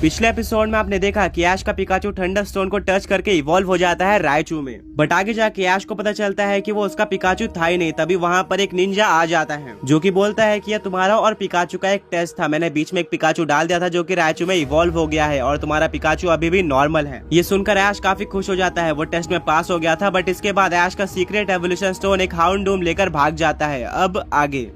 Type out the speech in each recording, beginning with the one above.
पिछले एपिसोड में आपने देखा कि ऐश का पिकाचू थंडर स्टोन को टच करके इवॉल्व हो जाता है रायचू में, बट आगे जाके ऐश को पता चलता है कि वो उसका पिकाचू था ही नहीं। तभी वहाँ पर एक निंजा आ जाता है जो कि बोलता है कि यह तुम्हारा और पिकाचू का एक टेस्ट था। मैंने बीच में एक पिकाचू डाल दिया था जो कि रायचू में इवॉल्व हो गया है और तुम्हारा पिकाचू अभी भी नॉर्मल है। ये सुनकर ऐश काफी खुश हो जाता है, वो टेस्ट में पास हो गया था। बट इसके बाद ऐश का सीक्रेट एवोल्यूशन स्टोन एक हाउंडूम लेकर भाग जाता है। अब आगे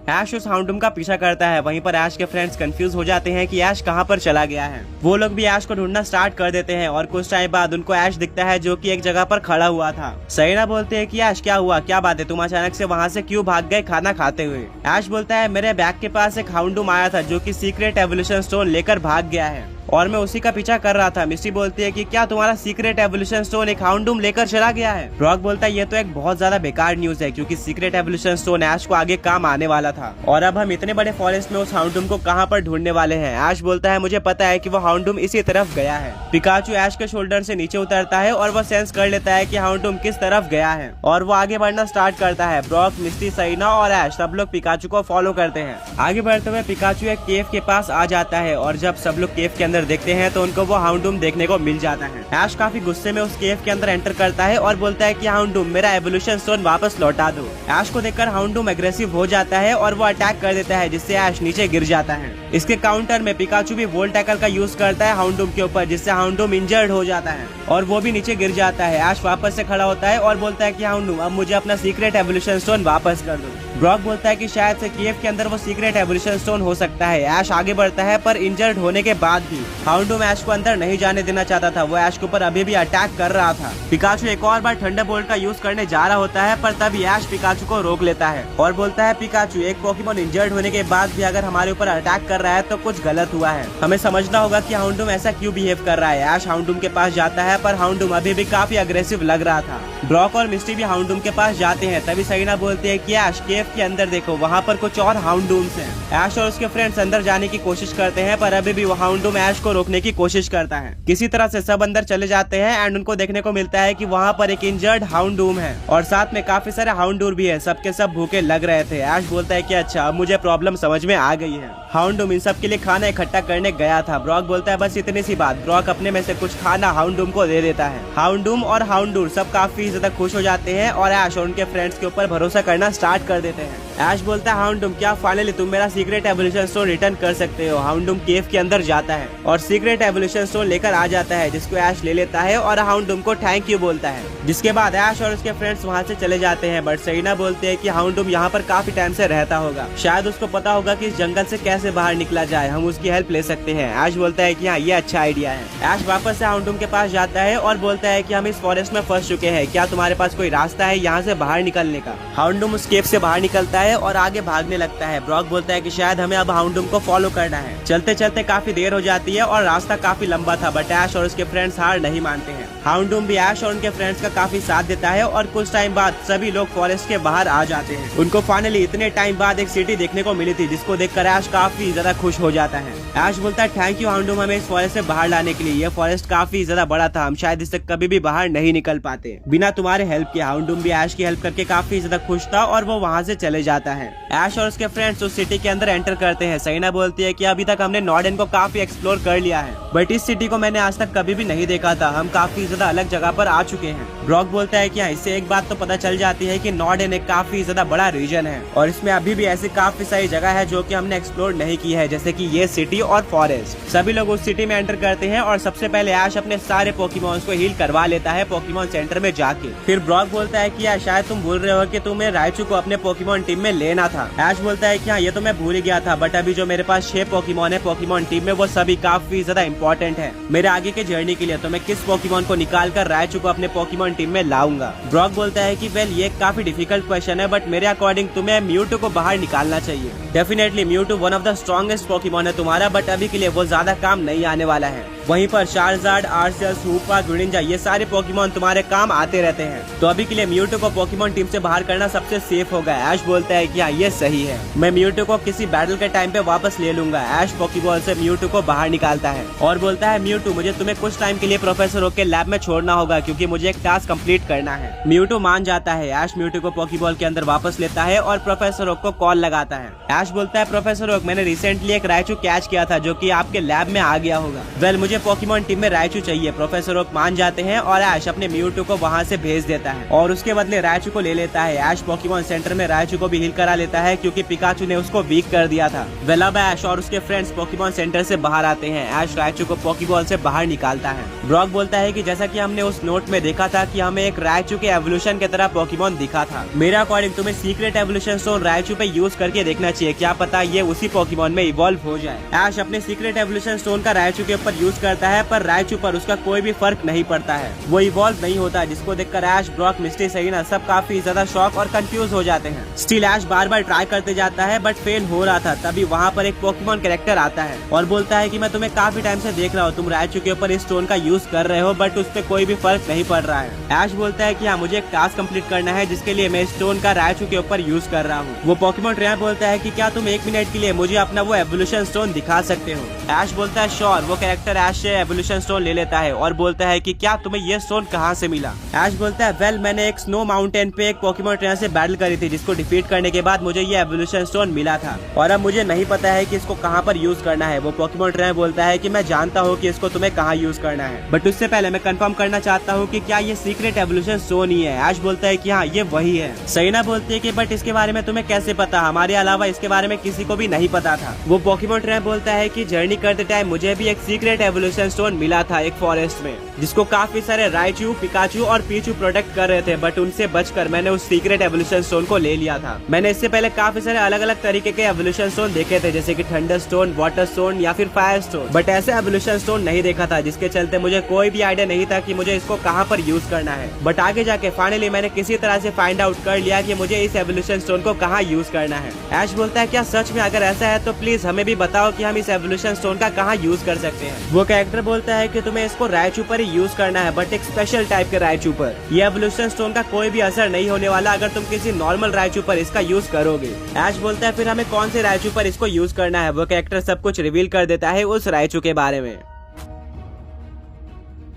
ऐश उस हाउंडूम का पीछा करता है। वहीं पर ऐश के फ्रेंड्स कंफ्यूज हो जाते हैं कि ऐश कहां पर चला गया है। वो लोग भी ऐश को ढूंढना स्टार्ट कर देते हैं और कुछ टाइम बाद उनको ऐश दिखता है जो कि एक जगह पर खड़ा हुआ था। सैना बोलते हैं कि ऐश क्या हुआ, क्या बात है, तुम अचानक से वहां से क्यों भाग गए खाना खाते हुए। ऐश बोलता है मेरे बैग के पास एक हाउंडूम आया था जो कि सीक्रेट एवोल्यूशन स्टोन लेकर भाग गया है और मैं उसी का पीछा कर रहा था। मिस्टी बोलती है कि क्या तुम्हारा सीक्रेट एवोल्यूशन स्टोन एक हाउंडूम लेकर चला गया है। ब्रॉक बोलता है ये तो एक बहुत ज्यादा बेकार न्यूज है क्योंकि सीक्रेट एवोल्यूशन स्टोन ऐश को आगे काम आने वाला था और अब हम इतने बड़े फॉरेस्ट में उस हाउंडूम को कहां पर ढूंढने वाले हैं। ऐश बोलता है मुझे पता है कि वो हाउंडूम इसी तरफ गया है। पिकाचू ऐश के शोल्डर से नीचे उतरता है और वो सेंस कर लेता है कि हाउंडूम किस तरफ गया है और वो आगे बढ़ना स्टार्ट करता है। ब्रॉक, मिस्टी, सैना और ऐश सब लोग पिकाचू को फॉलो करते हैं। आगे बढ़ते हुए पिकाचू एक केव के पास आ जाता है और जब सब लोग केव के अंदर देखते हैं तो उनको वो हाउंडूम देखने को मिल जाता है। ऐश काफी गुस्से में उस केव के अंदर एंटर करता है और बोलता है कि हाउंडूम मेरा एवोल्यूशन स्टोन वापस लौटा दो। ऐश को देखकर हाउंडूम एग्रेसिव हो जाता है और वो अटैक कर देता है जिससे ऐश नीचे गिर जाता है। इसके काउंटर में पिकाचू भी वोल्ट टैकल का यूज करता है हाउंडूम के ऊपर जिससे हाउंडूम इंजर्ड हो जाता है और वो भी नीचे गिर जाता है। ऐश वापस से खड़ा होता है और बोलता है कि हाउंडूम अब मुझे अपना सीक्रेट एवोल्यूशन स्टोन वापस कर दो। ब्रॉक बोलता है कि शायद से केव के अंदर वो सीक्रेट एवोल्यूशन स्टोन हो सकता है। ऐश आगे बढ़ता है पर इंजर्ड होने के बाद भी हाउंडूम ऐश को अंदर नहीं जाने देना चाहता था। वो ऐश के ऊपर अभी भी अटैक कर रहा था। पिकाचू एक और बार थंडरबोल्ट का यूज करने जा रहा होता है पर तभी ऐश पिकाचू को रोक लेता है और बोलता है पिकाचू एक पोकेमॉन इंजर्ड होने के बाद भी अगर हमारे ऊपर अटैक कर रहा है तो कुछ गलत हुआ है। हमें समझना होगा कि हाउंडूम ऐसा क्यों बिहेव कर रहा है। ऐश हाउंडूम के पास जाता है पर हाउंडूम अभी भी काफी अग्रेसिव लग रहा था। ब्रॉक और मिस्टी भी हाउंडूम के पास जाते हैं। तभी सैना बोलती है कि ऐश केव के अंदर देखो, वहाँ पर कुछ और हाउंडूम्स हैं। ऐश और उसके फ्रेंड्स अंदर जाने की कोशिश करते हैं पर अभी भी वो हाउंडूम ऐश को रोकने की कोशिश करता है। किसी तरह से सब अंदर चले जाते हैं एंड उनको देखने को मिलता है कि वहाँ पर एक इंजर्ड हाउंडूम है और साथ में काफी सारे हाउंडूर भी है। सबके सब भूखे लग रहे थे। ऐश बोलता है कि अच्छा अब मुझे प्रॉब्लम समझ में आ गई है। हाउंडूम इन सब के लिए खाना इकट्ठा करने गया था। ब्रॉक बोलता है बस इतनी सी बात। ब्रॉक अपने में से कुछ खाना हाउंडूम को दे देता है। हाउंडूम और हाउंडूर सब काफी ज्यादा खुश हो जाते हैं और ऐश और उनके फ्रेंड्स के ऊपर भरोसा करना स्टार्ट कर देते हैं। ऐश बोलता है हाउंडूम क्या फाइनली तुम मेरा सीक्रेट एवोल्यूशन स्टोन रिटर्न कर सकते हो। हाउंडूम केव के अंदर जाता है और सीक्रेट एवोल्यूशन स्टोन लेकर आ जाता है जिसको ऐश ले लेता है और हाउंडूम को थैंक यू बोलता है। जिसके बाद ऐश और उसके फ्रेंड्स वहाँ से चले जाते हैं। बट सैना बोलते हैं कि हाउंडूम यहाँ पर काफी टाइम से रहता होगा, शायद उसको पता होगा कि इस जंगल से कैसे बाहर निकला जाए, हम उसकी हेल्प ले सकते हैं। ऐश बोलता है कि हाँ ये अच्छा आइडिया है। ऐश वापस से हाउंडूम के पास जाता है और बोलता है कि हम इस फॉरेस्ट में फंस चुके हैं, क्या तुम्हारे पास कोई रास्ता है यहाँ से बाहर निकलने का। हाउंडूम उस केव से बाहर निकलता है और आगे भागने लगता है। ब्रॉक बोलता है कि शायद हमें अब हाउंडूम को फॉलो करना है। चलते चलते काफी देर हो जाती है और रास्ता काफी लंबा था बट ऐश और उसके फ्रेंड्स हार नहीं मानते हैं। हाउंडूम भी ऐश और उनके फ्रेंड्स का काफी साथ देता है और कुछ टाइम बाद सभी लोग फॉरेस्ट के बाहर आ जाते हैं। उनको फाइनली इतने टाइम बाद एक सिटी देखने को मिली थी जिसको देखकर ऐश काफी ज्यादा खुश हो जाता है। ऐश बोलता है थैंक यू हाउंडूम हमें इस फॉरेस्ट से बाहर लाने के लिए। ये फॉरेस्ट काफी ज्यादा बड़ा था, हम शायद इससे कभी भी बाहर नहीं निकल पाते बिना तुम्हारे हेल्प के। हाउंडूम भी ऐश की हेल्प करके काफी ज्यादा खुश था और वो वहाँ से चले जाता है। ऐश और उसके फ्रेंड्स उस सिटी के अंदर एंटर करते हैं। सैना बोलती है कि अभी तक हमने नॉर्डन को काफी एक्सप्लोर कर लिया है बट इस सिटी को मैंने आज तक कभी भी नहीं देखा था, हम काफी ज्यादा अलग जगह पर आ चुके हैं। ब्रॉक बोलता है कि हाँ इससे एक बात तो पता चल जाती है कि नॉर्डन एक काफी ज्यादा बड़ा रीजन है और इसमें अभी भी ऐसी काफी सारी जगह है जो कि हमने एक्सप्लोर नहीं की है, जैसे कि ये सिटी और फॉरेस्ट। सभी लोग उस सिटी में एंटर करते हैं और सबसे पहले ऐश अपने सारे पोकेमॉन्स को हील करवा लेता है पोकेमॉन सेंटर में जाके। फिर ब्रॉक बोलता है कि शायद तुम भूल रहे हो कि तुम्हें रायचू को अपने पोकेमॉन टीम में लेना था। ऐश बोलता है कि हाँ ये तो मैं भूल गया था बट अभी जो मेरे पास 6 पोकेमॉन है पोकेमॉन टीम में वो सभी काफी ज्यादा इंपॉर्टेंट है मेरे आगे के जर्नी के लिए, तो मैं किस पोकेमॉन को निकाल कर रायचू को अपने पोकेमॉन टीम में लाऊंगा। ब्रॉक बोलता है कि वेल ये काफी डिफिकल्ट क्वेश्चन है बट मेरे अकॉर्डिंग तुम्हें म्यूटू को बाहर निकालना चाहिए। Definitely Mewtwo one of the strongest Pokemon है तुम्हारा बट अभी के लिए वो ज्यादा काम नहीं आने वाला है। वहीं पर चार्जार्ड, आर्सियस, हूपा, ग्रीनिंजा ये सारे पोकेमोन तुम्हारे काम आते रहते हैं। तो अभी के लिए म्यूटो को पोकेमोन टीम से बाहर करना सबसे सेफ होगा। ऐश बोलता है कि हाँ ये सही है, मैं म्यूटो को किसी बैटल के टाइम पे वापस ले लूंगा। ऐश पोकेबॉल से म्यूटो को बाहर निकालता है और बोलता है म्यूटो मुझे तुम्हें कुछ टाइम के लिए प्रोफेसर ओक के लैब में छोड़ना होगा क्योंकि मुझे एक टास्क कंप्लीट करना है। म्यूटो मान जाता है। ऐश म्यूटो को पोकेबॉल के अंदर वापस लेता है और प्रोफेसर ओक को कॉल लगाता है। ऐश बोलता है प्रोफेसर ओक मैंने रिसेंटली एक रायचू कैच किया था जो कि आपके लैब में आ गया होगा। वेल मुझे पोकेमोन टीम में रायचू चाहिए। प्रोफेसर ओक मान जाते हैं और ऐश अपने म्यूटो को वहाँ से भेज देता है और उसके बदले रायचू को ले लेता है। ऐश पोकेमोन सेंटर में रायचू को भी हील करा लेता है क्योंकि पिकाचू ने उसको वीक कर दिया था। वेल अब ऐश और उसके फ्रेंड्स पोकेमोन सेंटर से बाहर आते हैं। ऐश रायचू को पोकेबॉल से बाहर निकालता है। ब्रॉक बोलता है कि जैसा कि हमने उस नोट में देखा था कि हमें एक रायचू के एवोल्यूशन की तरह पोकेमोन दिखा था। मेरे अकॉर्डिंग तुम्हें सीक्रेट एवोल्यूशन स्टोन रायचू पे यूज करके देखना चाहिए, क्या पता ये उसी पोकेमोन में इवॉल्व हो जाए। ऐश अपने सीक्रेट एवोल्यूशन स्टोन का रायचू के ऊपर यूज करता है पर रायचू पर उसका कोई भी फर्क नहीं पड़ता है, वो इवॉल्व नहीं होता, जिसको देखकर ऐश, ब्रॉक, मिस्टी, सेरेना सब काफी ज्यादा शॉक और कंफ्यूज हो जाते हैं। स्टिल ऐश बार बार ट्राई करते जाता है बट फेल हो रहा था। तभी वहाँ पर एक पोकेमोन कैरेक्टर आता है और बोलता है कि मैं तुम्हें काफी टाइम से देख रहा हूँ, तुम रायचू के ऊपर इस स्टोन का यूज कर रहे हो बट उस पर कोई भी फर्क नहीं पड़ रहा है। ऐश बोलता है कि हाँ मुझे एक टास्क कंप्लीट करना है जिसके लिए मैं स्टोन का रायचू के ऊपर यूज कर रहा हूँ। वो पोकेमोन ट्रेनर बोलता है कि क्या तुम 1 मिनट के लिए मुझे अपना वो एवोल्यूशन स्टोन दिखा सकते हो। ऐश बोलता है श्योर। वो कैरेक्टर ऐश से एवोल्यूशन स्टोन ले लेता है और बोलता है कि क्या तुम्हें ये स्टोन कहाँ से मिला। ऐश बोलता है वेल मैंने एक स्नो माउंटेन पे एक पोकेमोन ट्रेनर से बैटल करी थी जिसको डिफीट करने के बाद मुझे ये एवोल्यूशन स्टोन मिला था और अब मुझे नहीं पता है कि इसको कहाँ पर यूज करना है। वो पोकेमोन ट्रेनर बोलता है कि मैं जानता हूँ कि इसको तुम्हें कहाँ यूज करना है बट उससे पहले मैं कंफर्म करना चाहता हूँ कि क्या ये सीक्रेट एवोल्यूशन स्टोन ही है। ऐश बोलता है कि हाँ ये वही है। सेरेना बोलती है कि बट इसके बारे में तुम्हें कैसे पता, हमारे अलावा इसके बारे में किसी को भी नहीं पता था। वो पोकेमोन ट्रेनर बोलता है कि जर्नी करते टाइम मुझे भी एक सीक्रेट एवोल्यूशन स्टोन मिला था एक फॉरेस्ट में जिसको काफी सारे रायचू, पिकाचू और पीचू प्रोटेक्ट कर रहे थे बट उनसे बचकर मैंने उस सीक्रेट एवोल्यूशन स्टोन को ले लिया था। मैंने इससे पहले काफी सारे अलग अलग तरीके के एवोल्यूशन स्टोन देखे थे जैसे कि थंडर स्टोन, वाटर स्टोन या फिर फायर स्टोन, बट ऐसे एवोल्यूशन स्टोन नहीं देखा था जिसके चलते मुझे कोई भी आइडिया नहीं था कि मुझे इसको कहाँ पर यूज करना है। बट आगे जाके फाइनली मैंने किसी तरह से फाइंड आउट कर लिया कि मुझे इस एवोल्यूशन स्टोन को कहाँ यूज करना है। ऐश बोलता है क्या सच में, अगर ऐसा है तो प्लीज हमें भी बताओ कि हम इस एवोल्यूशन स्टोन का कहाँ यूज कर सकते हैं। वो कैरेक्टर बोलता है कि तुम्हें इसको रायचू पर ही यूज करना है बट एक स्पेशल टाइप के रायचू पर। ये एवोल्यूशन स्टोन का कोई भी असर नहीं होने वाला अगर तुम किसी नॉर्मल रायचू पर इसका यूज करोगे। ऐश बोलता है फिर हमें कौन से रायचू पर इसको यूज करना है। वो कैरेक्टर सब कुछ रिवील कर देता है उस रायचू के बारे में।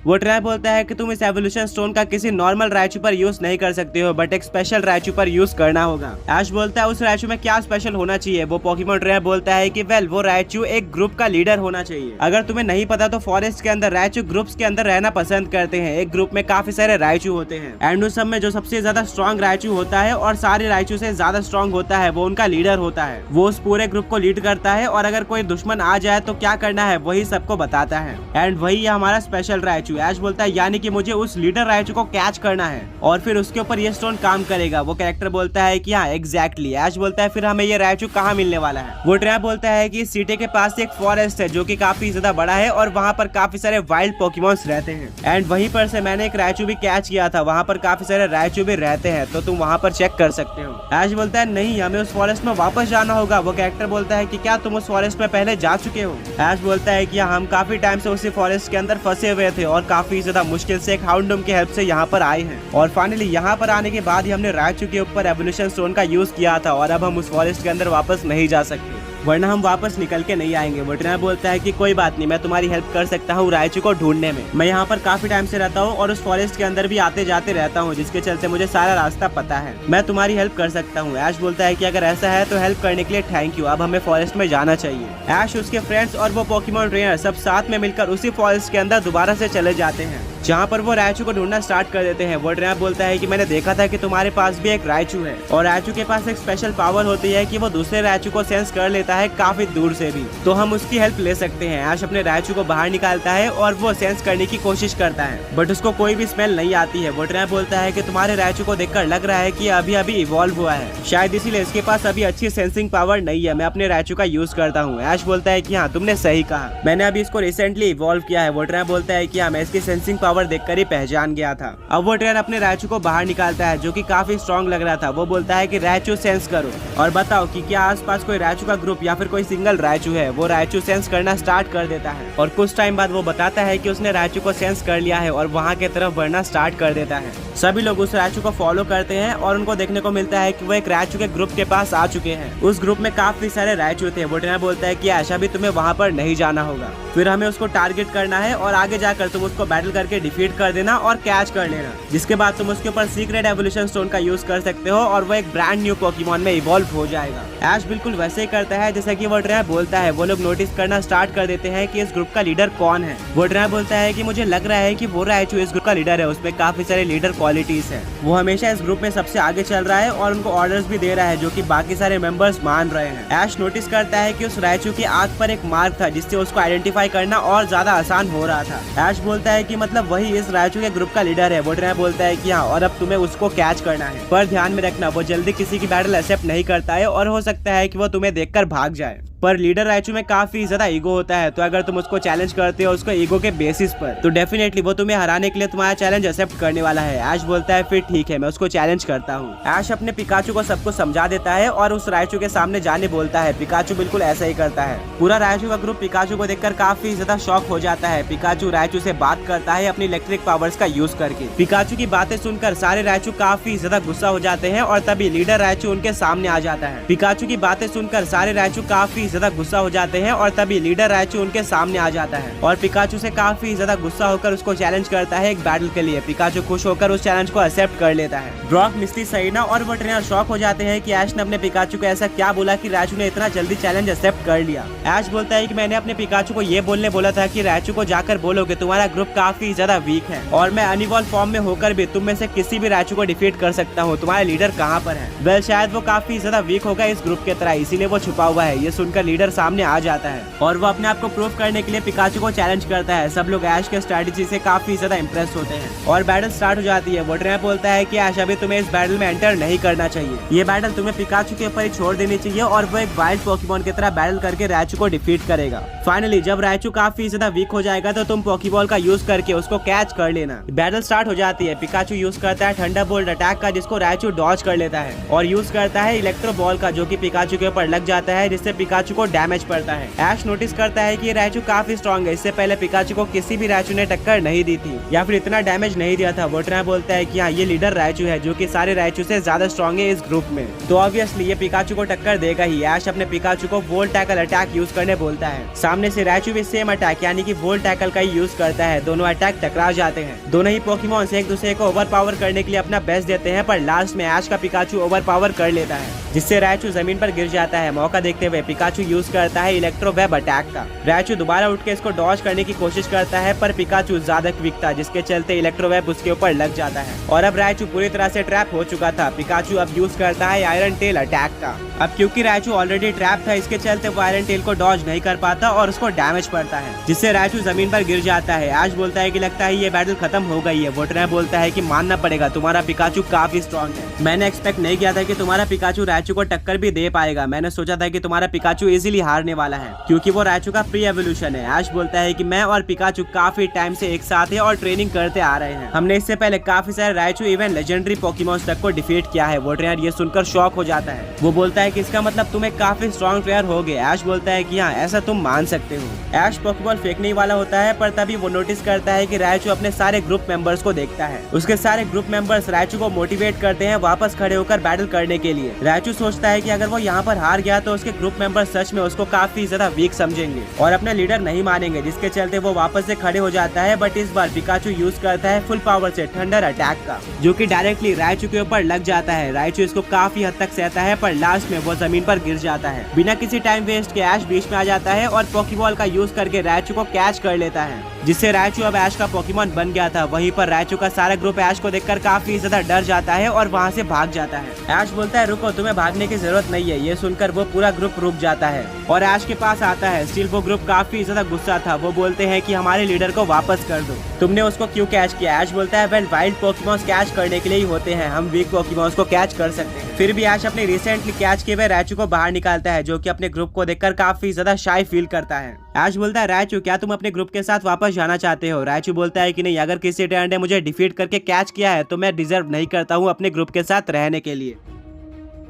वो ट्रेनर बोलता है कि तुम इस एवोल्यूशन स्टोन का किसी नॉर्मल रायचू पर यूज नहीं कर सकते हो बट एक स्पेशल रायचू पर यूज करना होगा। ऐश बोलता है उस रायचू में क्या स्पेशल होना चाहिए। वो पोकेमोन ट्रेनर बोलता है कि वेल वो रायचू एक ग्रुप का लीडर होना चाहिए। अगर तुम्हें नहीं पता तो फॉरेस्ट के अंदर रायचू ग्रुप्स के अंदर रहना पसंद करते हैं। एक ग्रुप में काफी सारे रायचू होते हैं एंड उस सब में जो सबसे ज्यादा स्ट्रॉन्ग रायचू होता है और सारे रायचू से ज्यादा स्ट्रॉन्ग होता है वो उनका लीडर होता है। वो उस पूरे ग्रुप को लीड करता है और अगर कोई दुश्मन आ जाए तो क्या करना है वही सबको बताता है एंड वही हमारा स्पेशल रायचू। ऐश बोलता है कि मुझे उस लीडर रायचू को कैच करना है और फिर उसके ऊपर ये स्टोन काम करेगा। वो कैरेक्टर बोलता है कि हाँ एग्जैक्टली। ऐश बोलता है फिर हमें ये रायचू कहाँ मिलने वाला है। वो ट्रेनर बोलता है कि सिटी के पास एक फॉरेस्ट है जो कि काफी ज्यादा बड़ा है और वहाँ पर काफी सारे वाइल्ड पोकेमॉन्स रहते हैं एंड वहीं पर से मैंने एक रायचू भी कैच किया था। वहाँ पर काफी सारे रायचू भी रहते हैं तो तुम वहाँ पर चेक कर सकते हो। ऐश बोलता है नहीं हमें उस फॉरेस्ट में वापस जाना होगा। वो कैरेक्टर बोलता है कि क्या तुम उस फॉरेस्ट में पहले जा चुके हो। ऐश बोलता है कि हम काफी टाइम से उसी फॉरेस्ट के अंदर फंसे हुए थे और काफी ज्यादा मुश्किल से एक हाउंडम की हेल्प से यहाँ पर आए हैं और फाइनली यहाँ पर आने के बाद ही हमने रायचू के ऊपर एवोल्यूशन स्टोन का यूज किया था और अब हम उस फॉरेस्ट के अंदर वापस नहीं जा सकते वरना हम वापस निकल के नहीं आएंगे। वो ट्रेनर बोलता है कि कोई बात नहीं मैं तुम्हारी हेल्प कर सकता हूँ रायचू को ढूंढने में। मैं यहाँ पर काफी टाइम से रहता हूँ और उस फॉरेस्ट के अंदर भी आते जाते रहता हूँ जिसके चलते मुझे सारा रास्ता पता है। मैं तुम्हारी हेल्प कर सकता हूँ। ऐश बोलता है कि अगर ऐसा है तो हेल्प करने के लिए थैंक यू, अब हमें फॉरेस्ट में जाना चाहिए। ऐश, उसके फ्रेंड्स और वो पोकेमोन ट्रेनर सब साथ में मिलकर उसी फॉरेस्ट के अंदर दोबारा से चले जाते हैं जहाँ पर वो रायचू को ढूंढना स्टार्ट कर देते हैं। वो ट्रेनर बोलता है कि मैंने देखा था कि तुम्हारे पास भी एक रायचू है और रायचू के पास एक स्पेशल पावर होती है कि वो दूसरे रायचू को सेंस कर लेता है काफी दूर से भी, तो हम उसकी हेल्प ले सकते हैं। ऐश अपने रायचू को बाहर निकालता है और वो सेंस करने की कोशिश करता है बट उसको कोई भी स्मेल नहीं आती है। वो ट्रेनर बोलता है कि तुम्हारे रायचू को देखकर लग रहा है कि अभी अभी इवॉल्व हुआ है, शायद इसीलिए इसके पास अभी अच्छी सेंसिंग पावर नहीं है। मैं अपने रायचू का यूज करता हूँ। ऐश बोलता है कि हाँ तुमने सही कहा, मैंने अभी इसको रिसेंटली इवॉल्व किया है। वो ट्रेनर बोलता है कि हाँ मैं इसकी सेंसिंग पावर पावर देखकर ही पहचान गया था। अब वो ट्रेनर अपने रायचू को बाहर निकालता है जो कि काफी स्ट्रॉन्ग लग रहा था। वो बोलता है कि रायचू सेंस करो और बताओ कि क्या आसपास कोई रायचू का ग्रुप या फिर कोई सिंगल रायचू है। वो रायचू सेंस करना स्टार्ट कर देता है और कुछ टाइम बाद वो बताता है कि उसने रायचू को सेंस कर लिया है और वहाँ की तरफ बढ़ना स्टार्ट कर देता है। सभी लोग उस रायचू को फॉलो करते हैं और उनको देखने को मिलता है कि वो एक रायचू के ग्रुप के पास आ चुके हैं। उस ग्रुप में काफी सारे रायचू थे। वो ट्रेनर बोलता है कि ऐसा भी तुम्हें वहाँ पर नहीं जाना होगा, फिर हमें उसको टारगेट करना है और आगे जाकर तुम उसको बैटल करके डिफीट कर देना और कैच कर लेना, जिसके बाद तुम उसके ऊपर सीक्रेट एवोल्यूशन स्टोन का यूज कर सकते हो और वो एक ब्रांड न्यू पोकेमॉन में इवॉल्व हो जाएगा। ऐश बिल्कुल वैसे ही करता है जैसा कि वो ट्रेनर बोलता है। वो लोग नोटिस करना स्टार्ट कर देते हैं कि इस ग्रुप का लीडर कौन है। वो ट्रेनर बोलता है कि मुझे लग रहा है कि वो रायचू इस ग्रुप का लीडर है, उसमें काफी सारे लीडर क्वालिटीज है। वो हमेशा इस ग्रुप में सबसे आगे चल रहा है और उनको ऑर्डर्स भी दे रहा है जो कि बाकी सारे मेंबर्स मान रहे हैं। ऐश नोटिस करता है कि उस रायचू की आंख पर एक मार्क था जिससे उसको आइडेंटिफाई करना और ज्यादा आसान हो रहा था। ऐश बोलता है कि मतलब वही इस रायचू के ग्रुप का लीडर है। वो ट्रेनर बोलता है कि हाँ, और अब तुम्हें उसको कैच करना है, पर ध्यान में रखना वो जल्दी किसी की बैटल एक्सेप्ट नहीं करता है और हो सकता है कि वो तुम्हें देखकर भाग जाए। पर लीडर रायचू में काफी ज्यादा ईगो होता है, तो अगर तुम उसको चैलेंज करते हो उसको ईगो के बेसिस पर, तो डेफिनेटली वो तुम्हें हराने के लिए तुम्हारा चैलेंज एक्सेप्ट करने वाला है। ऐश बोलता है फिर ठीक है, मैं उसको चैलेंज करता हूँ। ऐश अपने पिकाचू को सब कुछ समझा देता है और उस रायचू के सामने जाने बोलता है। पिकाचू बिल्कुल ऐसा ही करता है। पूरा रायचू का ग्रुप पिकाचू को देखकर काफी ज्यादा शॉक हो जाता है। पिकाचू रायचू से बात करता है अपनी इलेक्ट्रिक पावर्स का यूज करके। पिकाचू की बातें सुनकर सारे रायचू काफी ज्यादा गुस्सा हो जाते हैं और तभी लीडर रायचू उनके सामने आ जाता है। पिकाचू की बातें सुनकर सारे रायचू काफी ज्यादा गुस्सा हो जाते हैं और तभी लीडर रायचू उनके सामने आ जाता है और पिकाचू से काफी ज्यादा गुस्सा होकर उसको चैलेंज करता है एक बैटल के लिए। पिकाचू खुश होकर उस चैलेंज को एक्सेप्ट कर लेता है। ब्रॉक, मिस्टी, सरीना और वो ट्रेनर शॉक हो जाते हैं कि ऐश ने अपने पिकाचू को ऐसा क्या बोला कि रायचू ने इतना जल्दी चैलेंज एक्सेप्ट कर लिया। ऐश बोलता है कि मैंने अपने पिकाचू को ये बोलने बोला था कि रायचू को जाकर बोलो कि तुम्हारा ग्रुप काफी ज्यादा वीक है और मैं अनिवॉल्व फॉर्म में होकर भी तुम में से किसी भी रायचू को डिफीट कर सकता हूँ। तुम्हारा लीडर कहाँ पर है? वेल, शायद वो काफी ज्यादा वीक होगा इस ग्रुप के तरह, इसीलिए वो छुपा हुआ है। ये सुनकर लीडर सामने आ जाता है और वो अपने आप को प्रूव करने के लिए पिकाचू को चैलेंज करता है। सब लोग ऐश के स्ट्रेटेजी से काफी ज्यादा इंप्रेस होते हैं और बैटल स्टार्ट हो जाती है। वो ट्रेनर बोलता है कि ऐश, अभी तुम्हें इस बैटल में एंटर नहीं करना चाहिए, ये बैटल तुम्हें पिकाचू के ऊपर ही छोड़ देनी चाहिए और वो एक वाइल्ड पोकेमॉन की तरह बैटल करके रायचू को डिफीट करेगा। फाइनली जब रायचू काफी ज्यादा वीक हो जाएगा तो तुम पोकेबॉल का यूज करके उसको कैच कर लेना। बैटल स्टार्ट हो जाती है। पिकाचू यूज करता है थंडरबोल्ट अटैक का जिसको रायचू डॉज कर लेता है और यूज करता है इलेक्ट्रो बॉल का जो कि पिकाचू के ऊपर लग जाता है जिससे पिकाचू को डैमेज पड़ता है। ऐश नोटिस करता है कि रायचू काफी स्ट्रॉन्ग है, इससे पहले पिकाचू को किसी भी रायचू ने टक्कर नहीं दी थी या फिर इतना डैमेज नहीं दिया था। वो ट्रेनर बोलता है कि हाँ, ये लीडर रायचू है जो कि सारे रायचू से ज्यादा स्ट्रॉन्ग है इस ग्रुप में, तो ऑब्वियसली ये पिकाचू को टक्कर देगा ही। ऐश अपने पिकाचू को वोल्ट टैकल अटैक यूज करने बोलता है। सामने से रायचू भी सेम अटैक यानी कि वोल्ट टैकल का ही यूज करता है। दोनों अटैक टकरा जाते हैं। दोनों ही पोकेमॉन्स एक दूसरे को ओवर पावर करने के लिए अपना बेस्ट देते हैं, पर लास्ट में ऐश का पिकाचू ओवर पावर कर लेता है जिससे रायचू जमीन पर गिर जाता है। मौका देखते हुए पिकाचू यूज करता है इलेक्ट्रो वेब अटैक का। रायचू दोबारा उठ के इसको डॉज करने की कोशिश करता है पर पिकाचू ज्यादा क्विक था जिसके चलते इलेक्ट्रो वेब उसके ऊपर लग जाता है और अब रायचू पूरी तरह से ट्रैप हो चुका था। पिकाचू अब यूज करता है आयरन टेल अटैक का। अब क्योंकि रायचू ऑलरेडी ट्रैप था इसके चलते वो आयरन टेल को डॉज नहीं कर पाता और उसको डैमेज पड़ता है जिससे रायचू जमीन पर गिर जाता है। ऐश बोलता है कि लगता है ये बैटल खत्म हो गई है। वो ट्रेनर बोलता है कि मानना पड़ेगा, तुम्हारा पिकाचू काफी स्ट्रॉन्ग है। मैंने एक्सपेक्ट नहीं किया था कि तुम्हारा पिकाचू रायचू को टक्कर भी दे पाएगा। मैंने सोचा था कि तुम्हारा पिकाचू इजीली हारने वाला है क्योंकि वो रायचू का प्री एवोल्यूशन है। ऐश बोलता है कि मैं और पिकाचू काफी टाइम से एक साथ है और ट्रेनिंग करते आ रहे हैं। हमने इससे पहले काफी सारे रायचू इवन लेजेंडरी पोकेमॉन्स तक को डिफीट किया है। वो ट्रेनर ये सुनकर शॉक हो जाता है। वो बोलता है कि इसका मतलब तुम एक काफी स्ट्रॉन्ग प्लेयर हो गए। ऐश बोलता है कि हाँ, ऐसा तुम मान सकते हो। ऐश पोकेबॉल फेंकने वाला होता है पर तभी वो नोटिस करता है कि रायचू अपने सारे ग्रुप मेंबर्स को देखता है। उसके सारे ग्रुप मेंबर्स रायचू को मोटिवेट करते हैं वापस खड़े होकर बैटल करने के लिए। रायचू सोचता है कि अगर वो यहाँ पर हार गया तो उसके ग्रुप मेंबर सच में उसको काफी ज्यादा वीक समझेंगे और अपना लीडर नहीं मानेंगे, जिसके चलते वो वापस से खड़े हो जाता है। बट इस बार पिकाचू यूज करता है फुल पावर से थंडर अटैक का जो कि डायरेक्टली रायचू के ऊपर लग जाता है। रायचू इसको काफी हद तक सहता है पर लास्ट में वो जमीन पर गिर जाता है। बिना किसी टाइम वेस्ट के ऐश बीच में आ जाता है और पोकेबॉल का यूज करके रायचू को कैच कर लेता है जिससे रायचू अब ऐश का पोकेमॉन बन गया था। वहीं पर रायचू का सारा ग्रुप ऐश को देखकर काफी ज्यादा डर जाता है और वहाँ से भाग जाता है। ऐश बोलता है रुको, तुम्हें भागने की जरूरत नहीं है। ये सुनकर वो पूरा ग्रुप रुक जाता है और ऐश के पास आता है। स्टिल वो ग्रुप काफी ज्यादा गुस्सा था। वो बोलते हैं कि हमारे लीडर को वापस कर दो, तुमने उसको क्यों कैच किया? ऐश बोलता है वेल, वाइल्ड पोकेमॉन्स कैच करने के लिए ही होते हैं, हम वीक पोकेमॉन्स को कैच कर सकते हैं। फिर भी ऐश अपने रिसेंटली कैच किए हुए रायचू को बाहर निकालता है, जो कि अपने ग्रुप को देखकर काफी ज्यादा शाई फील करता है। ऐश बोलता है, रायचू क्या तुम अपने ग्रुप के साथ वापस जाना चाहते हो? रायचू बोलता है कि नहीं, अगर किसी ट्रेनर ने मुझे डिफीट करके कैच किया है तो मैं डिजर्व नहीं करता हूँ अपने ग्रुप के साथ रहने के लिए।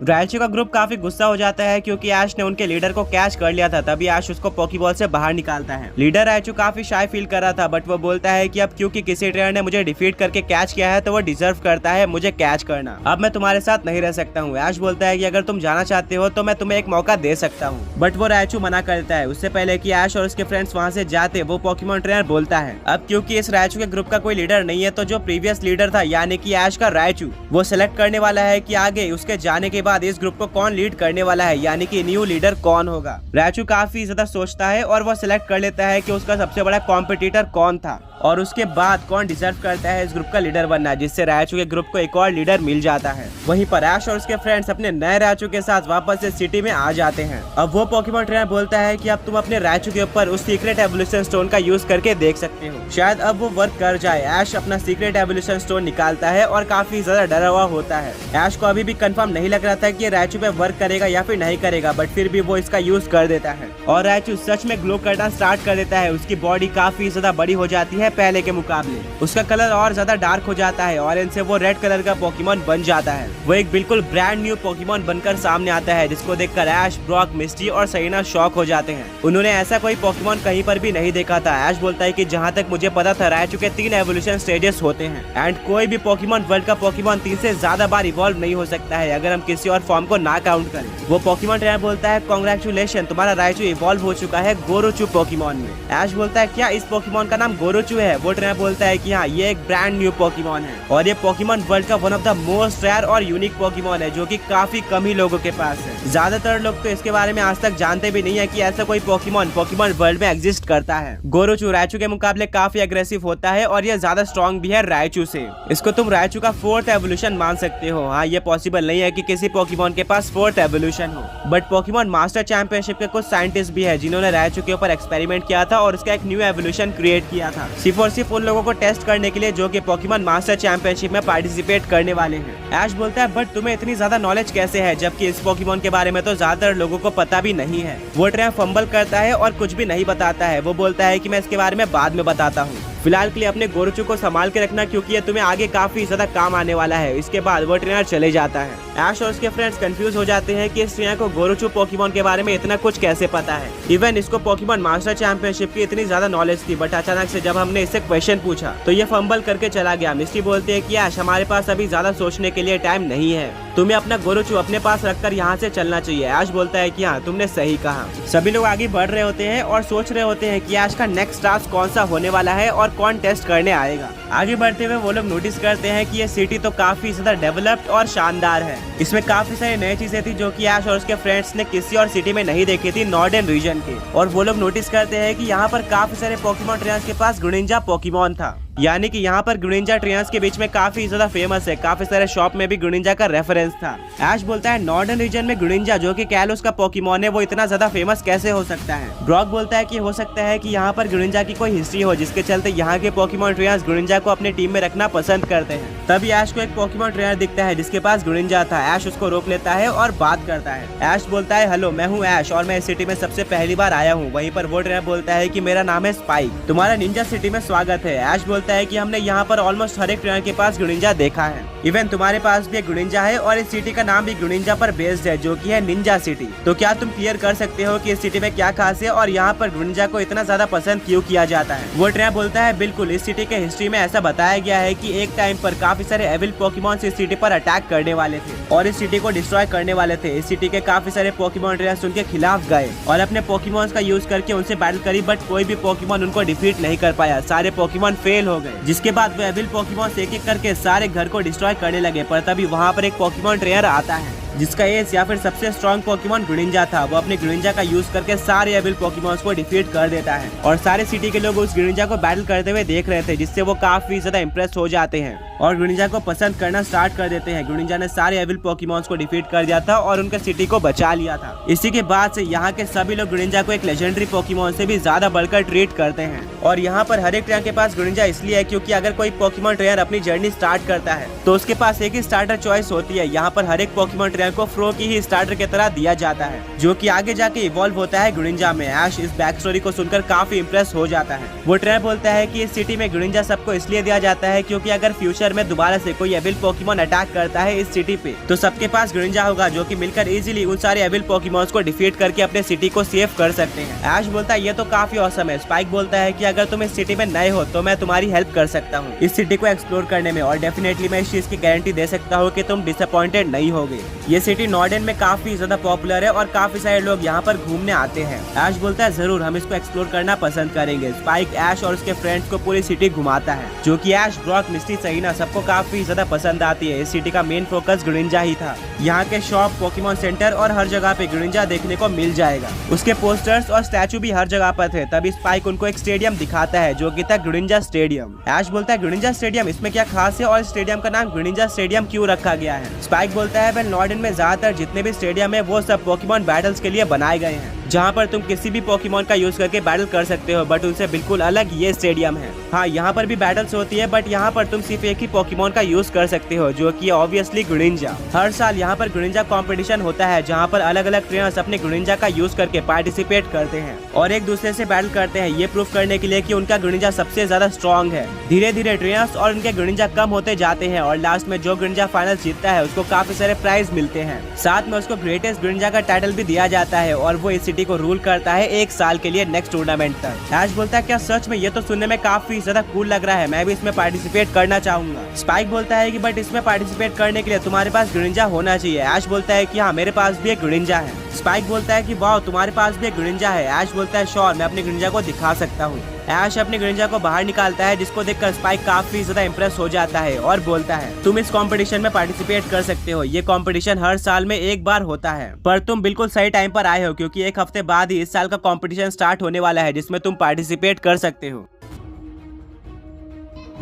रायचू का ग्रुप काफी गुस्सा हो जाता है क्योंकि ऐश ने उनके लीडर को कैच कर लिया था, तभी ऐश उसको पॉकीबॉल से बाहर निकालता है। लीडर रायचू काफी शाय फील कर रहा था, बट वो बोलता है कि अब क्योंकि किसी ट्रेनर ने मुझे डिफीट करके कैच किया है तो वो डिजर्व करता है मुझे कैच करना। अब मैं तुम्हारे साथ नहीं रह सकता हूँ। ऐश बोलता है कि अगर तुम जाना चाहते हो तो मैं तुम्हें एक मौका दे सकता हूँ, बट वो रायचू मना करता है। उससे पहले कि ऐश और उसके फ्रेंड्स वहाँ से जाते, वो पॉकीमॉन ट्रेनर बोलता है अब क्योंकि इस रायचू के ग्रुप का कोई लीडर नहीं है तो जो प्रीवियस लीडर था यानी कि ऐश का रायचू, वो सिलेक्ट करने वाला है कि आगे उसके जाने के बाद इस ग्रुप को कौन लीड करने वाला है, यानी कि न्यू लीडर कौन होगा। रायचू काफी ज्यादा सोचता है और वो सिलेक्ट कर लेता है कि उसका सबसे बड़ा कॉम्पिटिटर कौन था और उसके बाद कौन डिजर्व करता है इस ग्रुप का लीडर बनना, जिससे रायचू के ग्रुप को एक और लीडर मिल जाता है। वहीं पर ऐश और उसके फ्रेंड्स अपने नए रायचू के साथ वापस से सिटी में आ जाते हैं। अब वो पॉकीमॉन ट्रेनर बोलता है कि अब तुम अपने रायचू के ऊपर उस सीक्रेट एवोल्यूशन स्टोन का यूज करके देख सकते हो, शायद अब वो वर्क कर जाए। ऐश अपना सीक्रेट एवोल्यूशन स्टोन निकालता है और काफी ज्यादा डरा हुआ होता है। ऐश को अभी भी कंफर्म नहीं लग रहा था कि रायचू पे वर्क करेगा या फिर नहीं करेगा, बट फिर भी वो इसका यूज कर देता है और रायचू सच में ग्लो करना स्टार्ट कर देता है। उसकी बॉडी काफी ज्यादा बड़ी हो जाती है पहले के मुकाबले, उसका कलर और ज्यादा डार्क हो जाता है, ऑरेंज से वो रेड कलर का पॉकीमॉन बन जाता है। वो एक बिल्कुल ब्रांड न्यू पॉकीमॉन बनकर सामने आता है, जिसको देखकर ऐश, ब्रॉक, मिस्टी और सरीना शॉक हो जाते हैं। उन्होंने ऐसा कोई पॉकीमॉन कहीं पर भी नहीं देखा था। ऐश बोलता है कि जहाँ तक मुझे पता था रायचू के 3 एवोल्यूशन स्टेजेस होते हैं एंड कोई भी पॉकीमॉन वर्ल्ड का पॉकीमॉन 3 से ज्यादा बार इवॉल्व नहीं हो सकता है अगर हम किसी और फॉर्म को ना काउंट करें। वो पॉकीमॉन ट्रेनर बोलता है, कांग्रेचुलेशन, तुम्हारा रायचू इवॉल्व हो चुका है गोरोचू पॉकीमॉन में। ऐश बोलता है, क्या इस पॉकीमॉन का नाम गोरोचू है? वो ट्रेनर बोलता है कि हाँ, ये एक ब्रांड न्यू पॉकीमॉन है और ये पॉकीमॉन वर्ल्ड का one of the most rare और यूनिक पॉकीमॉन है, जो कि काफी कम ही लोगों के पास है। ज्यादातर लोग तो इसके बारे में आज तक जानते भी नहीं है कि ऐसा कोई पॉकीमॉन वर्ल्ड में एग्जिस्ट करता है। गोरोचू रायचू के मुकाबले काफी एग्रेसिव होता है और ये ज्यादा स्ट्रॉन्ग भी है रायचू से। इसको तुम रायचू का 4th एवोल्यूशन मान सकते हो। हाँ, ये पॉसिबल नहीं है कि किसी पॉकीमॉन के पास 4th एवोल्यूशन हो, बट पॉकीमॉन मास्टर चैंपियनशिप के कुछ साइंटिस्ट भी है जिन्होंने रायचू के ऊपर एक्सपेरिमेंट किया था और उसका एक न्यू एवोल्यूशन क्रिएट किया था, सिर्फ और सिर्फ उन लोगों को टेस्ट करने के लिए जो कि पॉकीमॉन मास्टर चैंपियनशिप में पार्टिसिपेट करने वाले हैं। ऐश बोलता है, बट तुम्हें इतनी ज्यादा नॉलेज कैसे है, जबकि इस पॉकीमॉन के बारे में तो ज्यादातर लोगों को पता भी नहीं है। वो ट्रेनर फंबल करता है और कुछ भी नहीं बताता है। वो बोलता है कि मैं इसके बारे में बाद में बताता हूँ, फिलहाल के लिए अपने गोरोचू को संभाल के रखना क्योंकि ये तुम्हें आगे काफी ज्यादा काम आने वाला है। इसके बाद वो ट्रेनर चले जाता है। ऐश और उसके फ्रेंड्स कंफ्यूज हो जाते हैं कि इस ट्रेनर को गोरोचू पॉकीमॉन के बारे में इतना कुछ कैसे पता है। इवन इसको पॉकीमॉन मास्टर चैंपियनशिप की इतनी ज्यादा नॉलेज थी, बट अचानक से जब हमने इससे क्वेश्चन पूछा तो ये फंबल करके चला गया। मिस्टी बोलती है कि ऐश, हमारे पास अभी ज्यादा सोचने के लिए टाइम नहीं है, तुम्हें अपना गोरोचू अपने पास रखकर यहाँ से चलना चाहिए। ऐश बोलता है कि हाँ, तुमने सही कहा। सभी लोग आगे बढ़ रहे होते हैं और सोच रहे होते हैं कि ऐश का नेक्स्ट टास्क कौन सा होने वाला है और कौन टेस्ट करने आएगा। आगे बढ़ते हुए वो लोग नोटिस करते हैं कि ये सिटी तो काफी ज्यादा डेवलप्ड और शानदार है। इसमें काफी सारी नई चीजें थी जो कि ऐश और उसके फ्रेंड्स ने किसी और सिटी में नहीं देखी थी नॉर्दर्न रीजन के। और वो लोग नोटिस करते हैं कि यहाँ पर काफी सारे पॉकीमॉन ट्रेनर्स के पास ग्रीनिंजा पॉकीमॉन था, यानी कि यहाँ पर ग्रीनिंजा ट्रेनर्स के बीच में काफी ज्यादा फेमस है। काफी सारे शॉप में भी ग्रीनिंजा का रेफरेंस था। ऐश बोलता है, नॉर्दर्न रीजन में ग्रीनिंजा जो कि कैलोस का पॉकीमॉन है वो इतना ज्यादा फेमस कैसे हो सकता है? ब्रॉक बोलता है कि हो सकता है कि यहाँ पर ग्रीनिंजा की कोई हिस्ट्री हो जिसके चलते यहाँ के पॉकीमॉन ट्रेनर्स ग्रीनिंजा को अपने टीम में रखना पसंद करते हैं। तभी ऐश को एक पॉकीमॉन ट्रेनर दिखता है जिसके पास ग्रीनिंजा था। ऐश उसको रोक लेता है और बात करता है। ऐश बोलता है, हेलो, मैं हूँ ऐश और मैं इस सिटी में सबसे पहली बार आया हूँ। वहीं पर वो ट्रेनर बोलता है कि मेरा नाम है स्पाइक, तुम्हारा निंजा सिटी में स्वागत है। ऐश बोलता है कि हमने यहाँ पर ऑलमोस्ट हर एक ट्रेनर के पास ग्रीनिंजा देखा है, इवन तुम्हारे पास भी एक ग्रीनिंजा है और इस सिटी का नाम भी ग्रीनिंजा पर बेस्ड है जो कि है निंजा सिटी। तो क्या तुम क्लियर कर सकते हो कि इस सिटी में क्या खास है और यहाँ पर ग्रीनिंजा को इतना ज्यादा पसंद क्यों किया जाता है? वो ट्रेनर बोलता है, बिल्कुल, इस सिटी के हिस्ट्री में ऐसा बताया गया है कि एक टाइम पर काफी सारे एविल पॉकीमॉन्स इस सिटी पर अटैक करने वाले थे और इस सिटी को डिस्ट्रॉय करने वाले थे। इस सिटी के काफी सारे पॉकीमॉन ट्रेनर्स उनके खिलाफ गए और अपने पॉकीमॉन्स का यूज करके उनसे बैटल करी, बट कोई भी पॉकीमॉन उनको डिफीट नहीं कर पाया। सारे पॉकीमॉन फेल हो गए, जिसके बाद वो एविल पॉकीमॉन एक एक करके सारे घर को डिस्ट्रॉय करने लगे। पर तभी वहाँ पर एक पॉकीमॉन ट्रेनर आता है जिसका एज या फिर सबसे स्ट्रॉन्ग पोकेमॉन ग्रिनिंजा था, वो अपने ग्रिनिंजा का यूज करके सारे एविल पोकेमॉन्स को डिफीट कर देता है और सारे सिटी के लोग उस ग्रिनिंजा को बैटल करते हुए देख रहे थे, जिससे वो काफी ज्यादा इंप्रेस हो जाते हैं और ग्रिनिंजा को पसंद करना स्टार्ट कर देते हैं। ग्रिनिंजा ने सारे एविल पोकेमॉन्स को डिफीट कर दिया था और उनके सिटी को बचा लिया था। इसी के बाद से यहाँ के सभी लोग ग्रिनिंजा को एक लेजेंडरी पोकेमॉन से भी ज्यादा बढ़कर ट्रीट करते हैं और यहाँ पर हर एक ट्रेनर के पास ग्रिनिंजा इसलिए है क्योंकि अगर कोई पोकेमॉन ट्रेनर अपनी जर्नी स्टार्ट करता है तो उसके पास एक ही स्टार्टर चॉइस होती है। यहाँ पर हर एक पोकेमॉन ट्रेनर को फ्रो की ही स्टार्टर की तरह दिया जाता है, जो कि आगे जाके इवॉल्व होता है ग्रिनिंजा में। ऐश इस बैक स्टोरी को सुनकर काफी इंप्रेस हो जाता है। वो ट्रेनर बोलता है कि इस सिटी में ग्रिनिंजा सबको इसलिए दिया जाता है क्योंकि अगर फ्यूचर में दोबारा से कोई एविल पोकेमॉन अटैक करता है इस सिटी पे तो सबके पास ग्रिनिंजा होगा, जो कि मिलकर इजीली उन सारे एविल पोकेमॉन्स को डिफीट करके अपने सिटी को सेव कर सकते हैं। ऐश बोलता है ये तो काफी ऑसम है। स्पाइक बोलता है कि अगर तुम इस सिटी में नए हो तो मैं तुम्हारी हेल्प कर सकता हूँ इस सिटी को एक्सप्लोर करने में और डेफिनेटली मैं इस चीज की गारंटी दे सकता हूँ कि तुम डिसअपॉइंटेड नहीं होगे। ये सिटी नॉर्डन में काफी ज्यादा पॉपुलर है और काफी सारे लोग यहाँ पर घूमने आते हैं। ऐश बोलता है जरूर हम इसको एक्सप्लोर करना पसंद करेंगे। स्पाइक ऐश और उसके फ्रेंड्स को पूरी सिटी घुमाता है, जो कि ऐश, ब्रॉक, मिस्टी, सहीना सबको काफी ज्यादा पसंद आती है। इस सिटी का मेन फोकस ग्रिनिंजा ही था। यहाँ के शॉप, पोकेमॉन सेंटर और हर जगह पे ग्रिनिंजा देखने को मिल जाएगा। उसके पोस्टर्स और स्टैचू भी हर जगह पर थे। तभी स्पाइक उनको एक स्टेडियम दिखाता है जो कि था ग्रिनिंजा स्टेडियम। ऐश बोलता है ग्रिनिंजा स्टेडियम, इसमें क्या खास है और स्टेडियम का नाम ग्रिनिंजा स्टेडियम क्यों रखा गया है? स्पाइक बोलता है वेल नॉर्डन में ज्यादातर जितने भी स्टेडियम है वो सब पोकेमॉन बैटल्स के लिए बनाए गए हैं, जहाँ पर तुम किसी भी पोकेमॉन का यूज करके बैटल कर सकते हो, बट उनसे बिल्कुल अलग ये स्टेडियम है। हाँ, यहाँ पर भी बैटल्स होती है बट यहाँ पर तुम सिर्फ एक ही पोकेमॉन का यूज कर सकते हो, जो कि ऑब्वियसली ग्रिनिंजा। हर साल यहाँ पर ग्रिनिंजा कंपटीशन होता है जहाँ पर अलग अलग ट्रेनर्स अपने ग्रिनिंजा का यूज करके पार्टिसिपेट करते हैं और एक दूसरे से बैटल करते हैं, ये प्रूफ करने के लिए कि उनका ग्रिनिंजा सबसे ज्यादा स्ट्रॉन्ग है। धीरे धीरे ट्रेनर्स और उनके ग्रिनिंजा कम होते जाते हैं और लास्ट में जो ग्रिनिंजा फाइनल जीतता है उसको काफी सारे प्राइज मिलते हैं। साथ में उसको ग्रेटेस्ट ग्रिनिंजा का टाइटल भी दिया जाता है और वो इस सिटी को रूल करता है 1 साल के लिए नेक्स्ट टूर्नामेंट तक। ऐश बोलता है क्या सच में? ये तो सुनने में काफी ज्यादा कूल लग रहा है, मैं भी इसमें पार्टिसिपेट करना चाहूंगा। स्पाइक बोलता है कि बट इसमें पार्टिसिपेट करने के लिए तुम्हारे पास ग्रिनिंजा होना चाहिए। ऐश बोलता है कि हाँ मेरे पास भी एक ग्रिनिंजा है। स्पाइक बोलता है कि वाह तुम्हारे पास भी एक ग्रिनिंजा है। ऐश बोलता है श्योर, मैं अपने ग्रिनिंजा को दिखा सकता हूँ। ऐश अपने ग्रिनिंजा को बाहर निकालता है, जिसको देखकर स्पाइक काफी ज्यादा इंप्रेस हो जाता है और बोलता है तुम इस कंपटीशन में पार्टिसिपेट कर सकते हो। ये कंपटीशन हर साल में एक बार होता है, पर तुम बिल्कुल सही टाइम पर आए हो क्योंकि 1 हफ्ते बाद ही इस साल का कंपटीशन स्टार्ट होने वाला है जिसमें तुम पार्टिसिपेट कर सकते हो।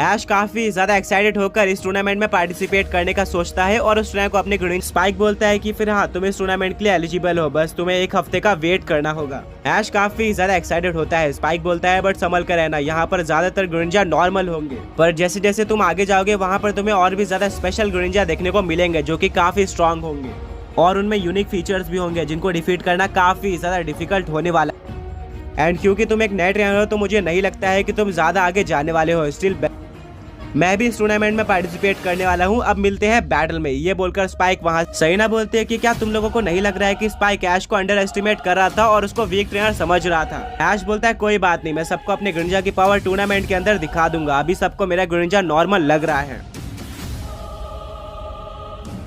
ऐश काफी ज्यादा एक्साइटेड होकर इस टूर्नामेंट में पार्टिसिपेट करने का सोचता है और उस ट्रेनर को अपने ग्रिनिंजा। स्पाइक बोलता है कि फिर हाँ तुम इस टूर्नामेंट के लिए एलिजिबल हो, बस तुम्हें 1 हफ्ते का वेट करना होगा। ऐश काफी ज्यादा एक्साइटेड होता है। स्पाइक बोलता है बट संभल कर रहना, यहाँ पर ज्यादातर ग्रिनिंजा नॉर्मल होंगे, पर जैसे जैसे तुम आगे जाओगे वहाँ पर तुम्हें और भी ज्यादा स्पेशल ग्रिनिंजा देखने को मिलेंगे जो की काफी स्ट्रॉन्ग होंगे और उनमें यूनिक फीचर्स भी होंगे जिनको डिफीट करना काफी ज्यादा डिफिकल्ट होने वाला है। एंड क्योंकि तुम एक नए ट्रेनर हो तो मुझे नहीं लगता है कि तुम ज्यादा आगे जाने वाले हो। स्टिल मैं भी इस टूर्नामेंट में पार्टिसिपेट करने वाला हूँ, अब मिलते हैं बैटल में। ये बोलकर स्पाइक वहाँ। सहीना बोलते हैं कि क्या तुम लोगों को नहीं लग रहा है कि स्पाइक ऐश को अंडर एस्टिमेट कर रहा था और उसको वीक ट्रेनर समझ रहा था? ऐश बोलता है कोई बात नहीं, मैं सबको अपने ग्रिनिंजा की पावर टूर्नामेंट के अंदर दिखा दूंगा। अभी सबको मेरा ग्रिनिंजा नॉर्मल लग रहा है,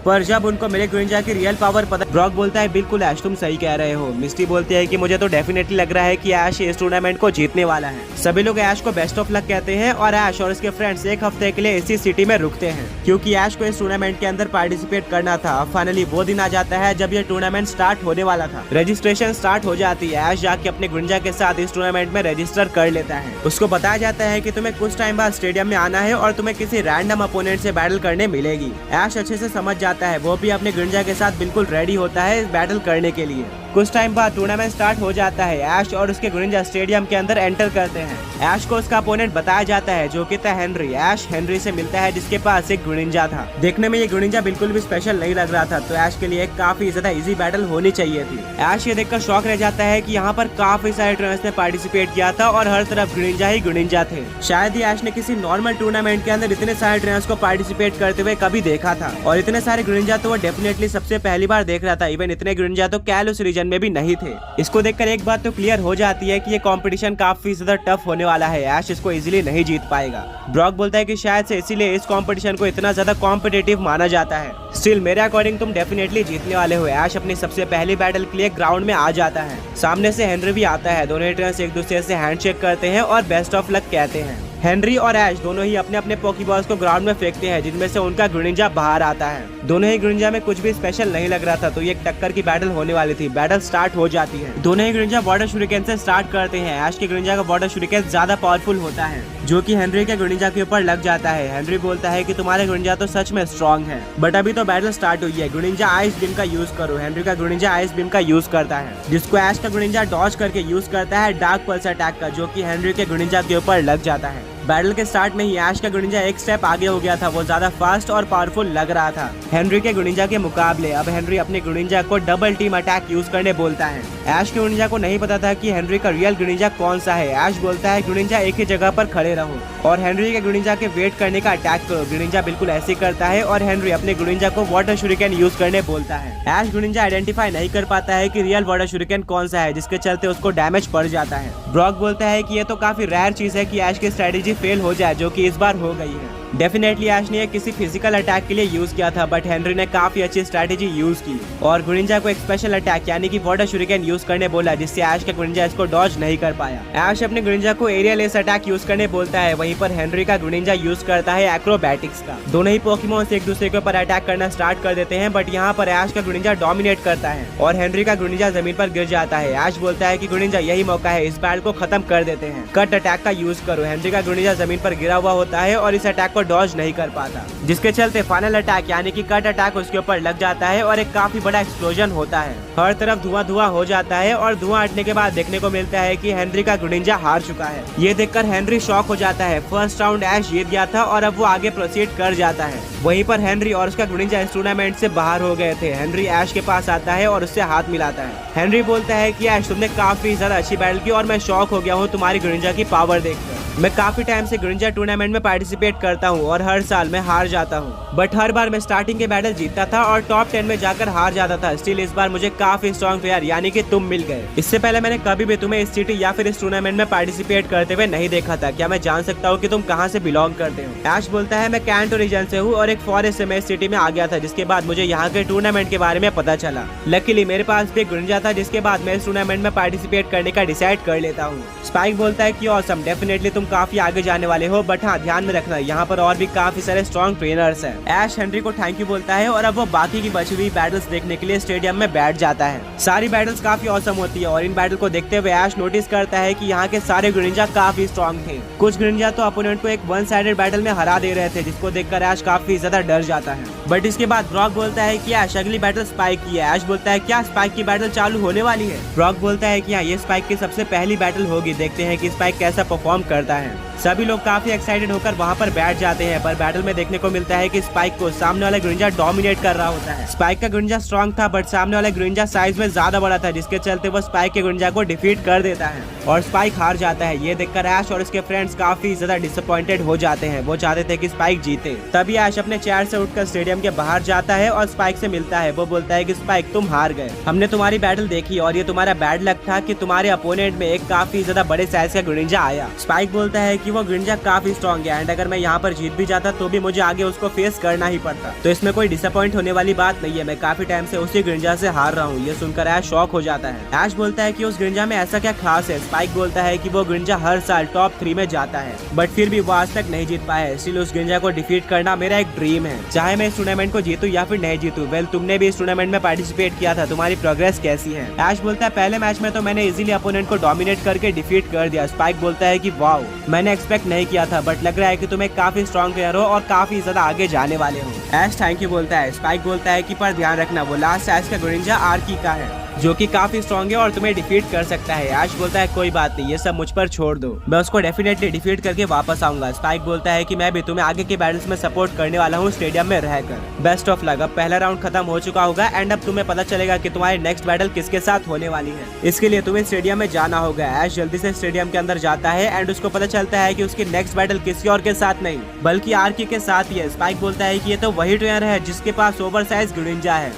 पर जब उनको मेरे ग्रिनिंजा की रियल पावर पता। ब्रॉक बोलता है बिल्कुल ऐश तुम सही कह रहे हो। मिस्टी बोलती है कि मुझे तो डेफिनेटली लग रहा है कि ऐश इस टूर्नामेंट को जीतने वाला है। सभी लोग ऐश को बेस्ट ऑफ लक कहते हैं और ऐश और उसके फ्रेंड्स 1 हफ्ते के लिए इसी सिटी में रुकते हैं क्योंकि ऐश को इस टूर्नामेंट के अंदर पार्टिसिपेट करना था। फाइनली वो दिन आ जाता है जब ये टूर्नामेंट स्टार्ट होने वाला था। रजिस्ट्रेशन स्टार्ट हो जाती है। ऐश जाके अपने ग्रिनिंजा के साथ इस टूर्नामेंट में रजिस्टर कर लेता है। उसको बताया जाता है कि तुम्हें कुछ टाइम बाद स्टेडियम में आना है और तुम्हें किसी रैंडम अपोनेंट से बैटल करने मिलेगी। ऐश अच्छे से समझ जाता है, वो भी अपने ग्रिनिंजा के साथ बिल्कुल रेडी होता है इस बैटल करने के लिए। कुछ टाइम बाद टूर्नामेंट स्टार्ट हो जाता है। ऐश और उसके ग्रिनिंजा स्टेडियम के अंदर एंटर करते हैं। ऐश को उसका अपोनेंट बताया जाता है जो कि था हेनरी। ऐश हेनरी से मिलता है जिसके पास एक ग्रिनिंजा था। देखने में ये ग्रिनिंजा बिल्कुल भी स्पेशल नहीं लग रहा था, तो ऐश के लिए एक काफी ज्यादा इजी बैटल होनी चाहिए थी। ऐश ये देखकर शॉक रह जाता है कि यहाँ पर काफी सारे ट्रेनर्स ने पार्टिसिपेट किया था और हर तरफ ग्रिनिंजा ही ग्रिनिंजा थे। शायद ही ऐश ने किसी नॉर्मल टूर्नामेंट के अंदर इतने सारे ट्रेनर्स को पार्टिसिपेट करते हुए कभी देखा था और इतने सारे ग्रिनिंजा तो वो डेफिनेटली सबसे पहली बार देख रहा था। इवन इतने ग्रिनिंजा तो कैलोस रीजन में भी नहीं थे। इसको देखकर एक बात तो क्लियर हो जाती है कि ये कंपटीशन काफी ज्यादा टफ होने वाला है। ऐश इसको इजीली नहीं जीत पाएगा। ब्रॉक बोलता है कि शायद से इसीलिए इस कंपटीशन को इतना ज्यादा कॉम्पिटिटिव माना जाता है। स्टिल मेरे अकॉर्डिंग तुम डेफिनेटली जीतने वाले हो। ऐश अपनी सबसे पहली बैटल के लिए ग्राउंड में आ जाता है। सामने से हेनरी भी आता है। दोनों ट्रेनर्स एक दूसरे से हैंडशेक करते हैं और बेस्ट ऑफ लक कहते हैं। हेनरी और ऐश दोनों ही अपने अपने पोकीबॉल्स को ग्राउंड में फेंकते हैं, जिनमें से उनका ग्रेनिंजा बाहर आता है। दोनों ही ग्रेनिंजा में कुछ भी स्पेशल नहीं लग रहा था, तो ये एक टक्कर की बैटल होने वाली थी। बैटल स्टार्ट हो जाती है। दोनों ही ग्रेनिंजा वाटर शुरिकेन से स्टार्ट करते हैं। ऐश के ग्रेनिंजा का वाटर शुरिकेन ज्यादा पावरफुल होता है, जो कि हेनरी के ग्रेनिंजा के ऊपर लग जाता है। हेनरी बोलता है कि तुम्हारे ग्रेनिंजा तो सच में स्ट्रॉन्ग है, बट अभी तो बैटल स्टार्ट हुई है। ग्रेनिंजा आइस बीम का यूज करो। हेनरी का ग्रेनिंजा आइस बीम का यूज करता है, जिसको ऐश का ग्रेनिंजा डॉज करके यूज करता है डार्क पल्स अटैक का, जो कि हेनरी के ग्रेनिंजा के ऊपर लग जाता है। बैटल के स्टार्ट में ही ऐश का ग्रेनिंजा एक स्टेप आगे हो गया था। वो ज्यादा फास्ट और पावरफुल लग रहा था हेनरी के ग्रेनिंजा के मुकाबले। अब हेनरी अपने ग्रेनिंजा को डबल टीम अटैक यूज करने बोलता है। ऐश के ग्रेनिंजा को नहीं पता था कि हेनरी का रियल ग्रेनिंजा कौन सा है। ऐश बोलता है ग्रेनिंजा एक ही जगह पर खड़े रहो और हेनरी के ग्रेनिंजा के वेट करने का अटैक करो। ग्रेनिंजा बिल्कुल ऐसे करता है और हेनरी अपने ग्रेनिंजा को वाटर शुरिकेन यूज करने बोलता है। ऐश ग्रेनिंजा आइडेंटिफाई नहीं कर पाता है कि रियल वाटर शुरिकेन कौन सा है, जिसके चलते उसको डैमेज पड़ जाता है। ब्रॉक बोलता है कि ये तो काफी रेयर चीज है कि ऐश की स्ट्रेटेजी फेल हो जाए, जो कि इस बार हो गई है। डेफिनेटली ऐश ने किसी फिजिकल अटैक के लिए यूज किया था, बट हेनरी ने काफी अच्छी स्ट्रेटेजी यूज की और ग्रेनिंजा को एक स्पेशल अटैक यानी कि वाटर शुरिकेन यूज करने बोला, जिससे ऐश का ग्रेनिंजा इसको डॉज नहीं कर पाया। ऐश अपने ग्रेनिंजा को एरियल एस अटैक यूज करने बोलता है, वहीं पर हेनरी का ग्रेनिंजा यूज करता है एक्रोबैटिक्स का। दोनों ही पोकेमॉन्स एक दूसरे के ऊपर अटैक करना स्टार्ट कर देते हैं, बट यहाँ पर ऐश का ग्रेनिंजा डोमिनेट करता है और हेनरी का ग्रेनिंजा जमीन पर गिर जाता है। ऐश बोलता है कि ग्रेनिंजा यही मौका है, इस बैटल को खत्म कर देते हैं, कट अटैक का यूज करो। हेनरी का ग्रेनिंजा जमीन पर गिरा हुआ होता है और इस अटैक को डॉज नहीं कर पाता, जिसके चलते फाइनल अटैक यानी कि कट अटैक उसके ऊपर लग जाता है और एक काफी बड़ा एक्सप्लोजन होता है। हर तरफ धुआं धुआं हो जाता है और धुआं हटने के बाद देखने को मिलता है कि हेनरी का ग्रेनिंजा हार चुका है। ये देखकर हेनरी शॉक हो जाता है। फर्स्ट राउंड ऐश जीत गया था और अब वो आगे प्रोसीड कर जाता है। वहीं पर हेनरी और उसका ग्रेनिंजा इस टूर्नामेंट से बाहर हो गए थे। हेनरी ऐश के पास आता है और उससे हाथ मिलाता है। हेनरी बोलता है कि ऐश तुमने काफी ज्यादा अच्छी बैटल की और मैं शॉक हो गया हूँ तुम्हारी ग्रेनिंजा की पावर देखकर। मैं काफी टाइम से ग्रेनिंजा टूर्नामेंट में पार्टिसिपेट करता हूँ और हर साल मैं हार जाता हूँ, बट हर बार मैं स्टार्टिंग के बैटल जीतता था और टॉप 10 में जाकर हार जाता था। स्टिल इस बार मुझे काफी स्ट्रॉन्ग प्लेयर यानी कि तुम मिल गए। इससे पहले मैंने कभी भी तुम्हें इस सिटी या फिर इस टूर्नामेंट में पार्टिसिपेट करते हुए नहीं देखा था। क्या मैं जान सकता हूँ कि तुम कहाँ से बिलोंग करते हो? ऐश बोलता है मैं कैंटो रीजन से हूँ और एक फॉरेस्ट से मैं इस सिटी में आ गया था, जिसके बाद मुझे यहाँ के टूर्नामेंट के बारे में पता चला। लकीली मेरे पास भी एक ग्रेनिंजा था, जिसके बाद मैं इस टूर्नामेंट में पार्टिसिपेट करने का डिसाइड कर लेता हूँ। स्पाइक बोलता है कि ऑसम, डेफिनेटली तुम काफी आगे जाने वाले हो, बट हाँ ध्यान में रखना यहाँ पर और भी काफी सारे स्ट्रॉन्ग ट्रेनर्स हैं। ऐश हेनरी को थैंक यू बोलता है और अब वो बाकी की बची हुई बैटल्स देखने के लिए स्टेडियम में बैठ जाता है। सारी बैटल्स काफी औसम होती है और इन बैटल को देखते हुए ऐश नोटिस करता है कि यहाँ के सारे ग्रेनिंजा काफी स्ट्रॉन्ग थे। कुछ ग्रेनिंजा तो अपोनेंट को एक वन साइडेड बैटल में हरा दे रहे थे, जिसको देखकर ऐश काफी ज्यादा डर जाता है। बट इसके बाद ब्रॉक बोलता है कि ऐश अगली बैटल स्पाइक की है। ऐश बोलता है क्या स्पाइक की बैटल चालू होने वाली है? ब्रॉक बोलता है कि हाँ ये स्पाइक की सबसे पहली बैटल होगी, देखते हैं कि स्पाइक कैसा परफॉर्म करता है। सभी लोग काफी एक्साइटेड होकर वहाँ पर बैठ जाते हैं, पर बैटल में देखने को मिलता है कि स्पाइक को सामने वाला ग्रेनिंजा डोमिनेट कर रहा होता है। स्पाइक का ग्रेनिंजा स्ट्रॉन्ग था, बट सामने वाला ग्रेनिंजा साइज में ज्यादा बड़ा था, जिसके चलते वो स्पाइक के ग्रेनिंजा को डिफीट कर देता है और स्पाइक हार जाता है। ये देखकर ऐश और उसके फ्रेंड्स काफी ज्यादा डिसअपॉइंटेड हो जाते हैं। वो चाहते थे कि स्पाइक जीते। तभी ऐश अपने चेयर से उठकर स्टेडियम के बाहर जाता है और स्पाइक से मिलता है। वो बोलता है कि स्पाइक तुम हार गए, हमने तुम्हारी बैटल देखी और ये तुम्हारा बैड लक था कि तुम्हारे अपोनेंट में एक काफी ज्यादा बड़े साइज का ग्रेनिंजा आया। स्पाइक बोलता है कि वो ग्रेनिंजा काफी स्ट्रॉन्ग है एंड अगर मैं यहाँ पर जीत भी जाता तो भी मुझे आगे उसको फेस करना ही पड़ता, तो इसमें कोई डिसअपॉइंट होने वाली बात नहीं है। मैं काफी टाइम से उसी ग्रेनिंजा से हार रहा हूँ। ये सुनकर ऐश शॉक हो जाता है। ऐश बोलता है कि उस ग्रेनिंजा में ऐसा क्या खास है? स्पाइक बोलता है कि वो ग्रेनिंजा हर साल टॉप 3 में जाता है, बट फिर भी वो आज तक नहीं जीत पाया है। इसलिए उस ग्रेनिंजा को डिफीट करना मेरा एक ड्रीम है, चाहे मैं इस टूर्नामेंट को जीतूं या फिर नहीं जीतूं। वेल तुमने भी इस टूर्नामेंट में पार्टिसिपेट किया था, तुम्हारी प्रोग्रेस कैसी है? ऐश बोलता है पहले मैच में तो मैंने इजीली अपोनेंट को डोमिनेट करके डिफीट कर दिया। स्पाइक बोलता है कि वाओ, मैंने एक्सपेक्ट नहीं किया था, बट लग रहा है कि तुम एक काफी स्ट्रॉन्ग प्लेयर हो और काफी ज्यादा आगे जाने वाले हो। ऐश थैंक यू बोलता है। स्पाइक बोलता है कि पर ध्यान रखना वो लास्ट ऐश का ग्रेनिंजा आर्की का है, जो कि काफी स्ट्रॉन्ग है और तुम्हें डिफीट कर सकता है। ऐश बोलता है कोई बात नहीं, ये सब मुझ पर छोड़ दो, मैं उसको डेफिनेटली डिफीट करके वापस आऊंगा। स्पाइक बोलता है कि मैं भी तुम्हें आगे के बैटल्स में सपोर्ट करने वाला हूँ स्टेडियम में रहकर। Best of luck. अब पहला राउंड खत्म हो चुका होगा एंड अब तुम्हें पता चलेगा कि तुम्हारी नेक्स्ट बैटल किसके साथ होने वाली है। इसके लिए तुम्हें स्टेडियम में जाना होगा। ऐश जल्दी से स्टेडियम के अंदर जाता है एंड उसको पता चलता है कि उसकी नेक्स्ट बैटल किसी और के साथ नहीं बल्कि आर्की के साथ ही है। स्पाइक बोलता है कि ये तो वही ट्रेनर है जिसके पास ओवर साइज ग्रेनिंजा है।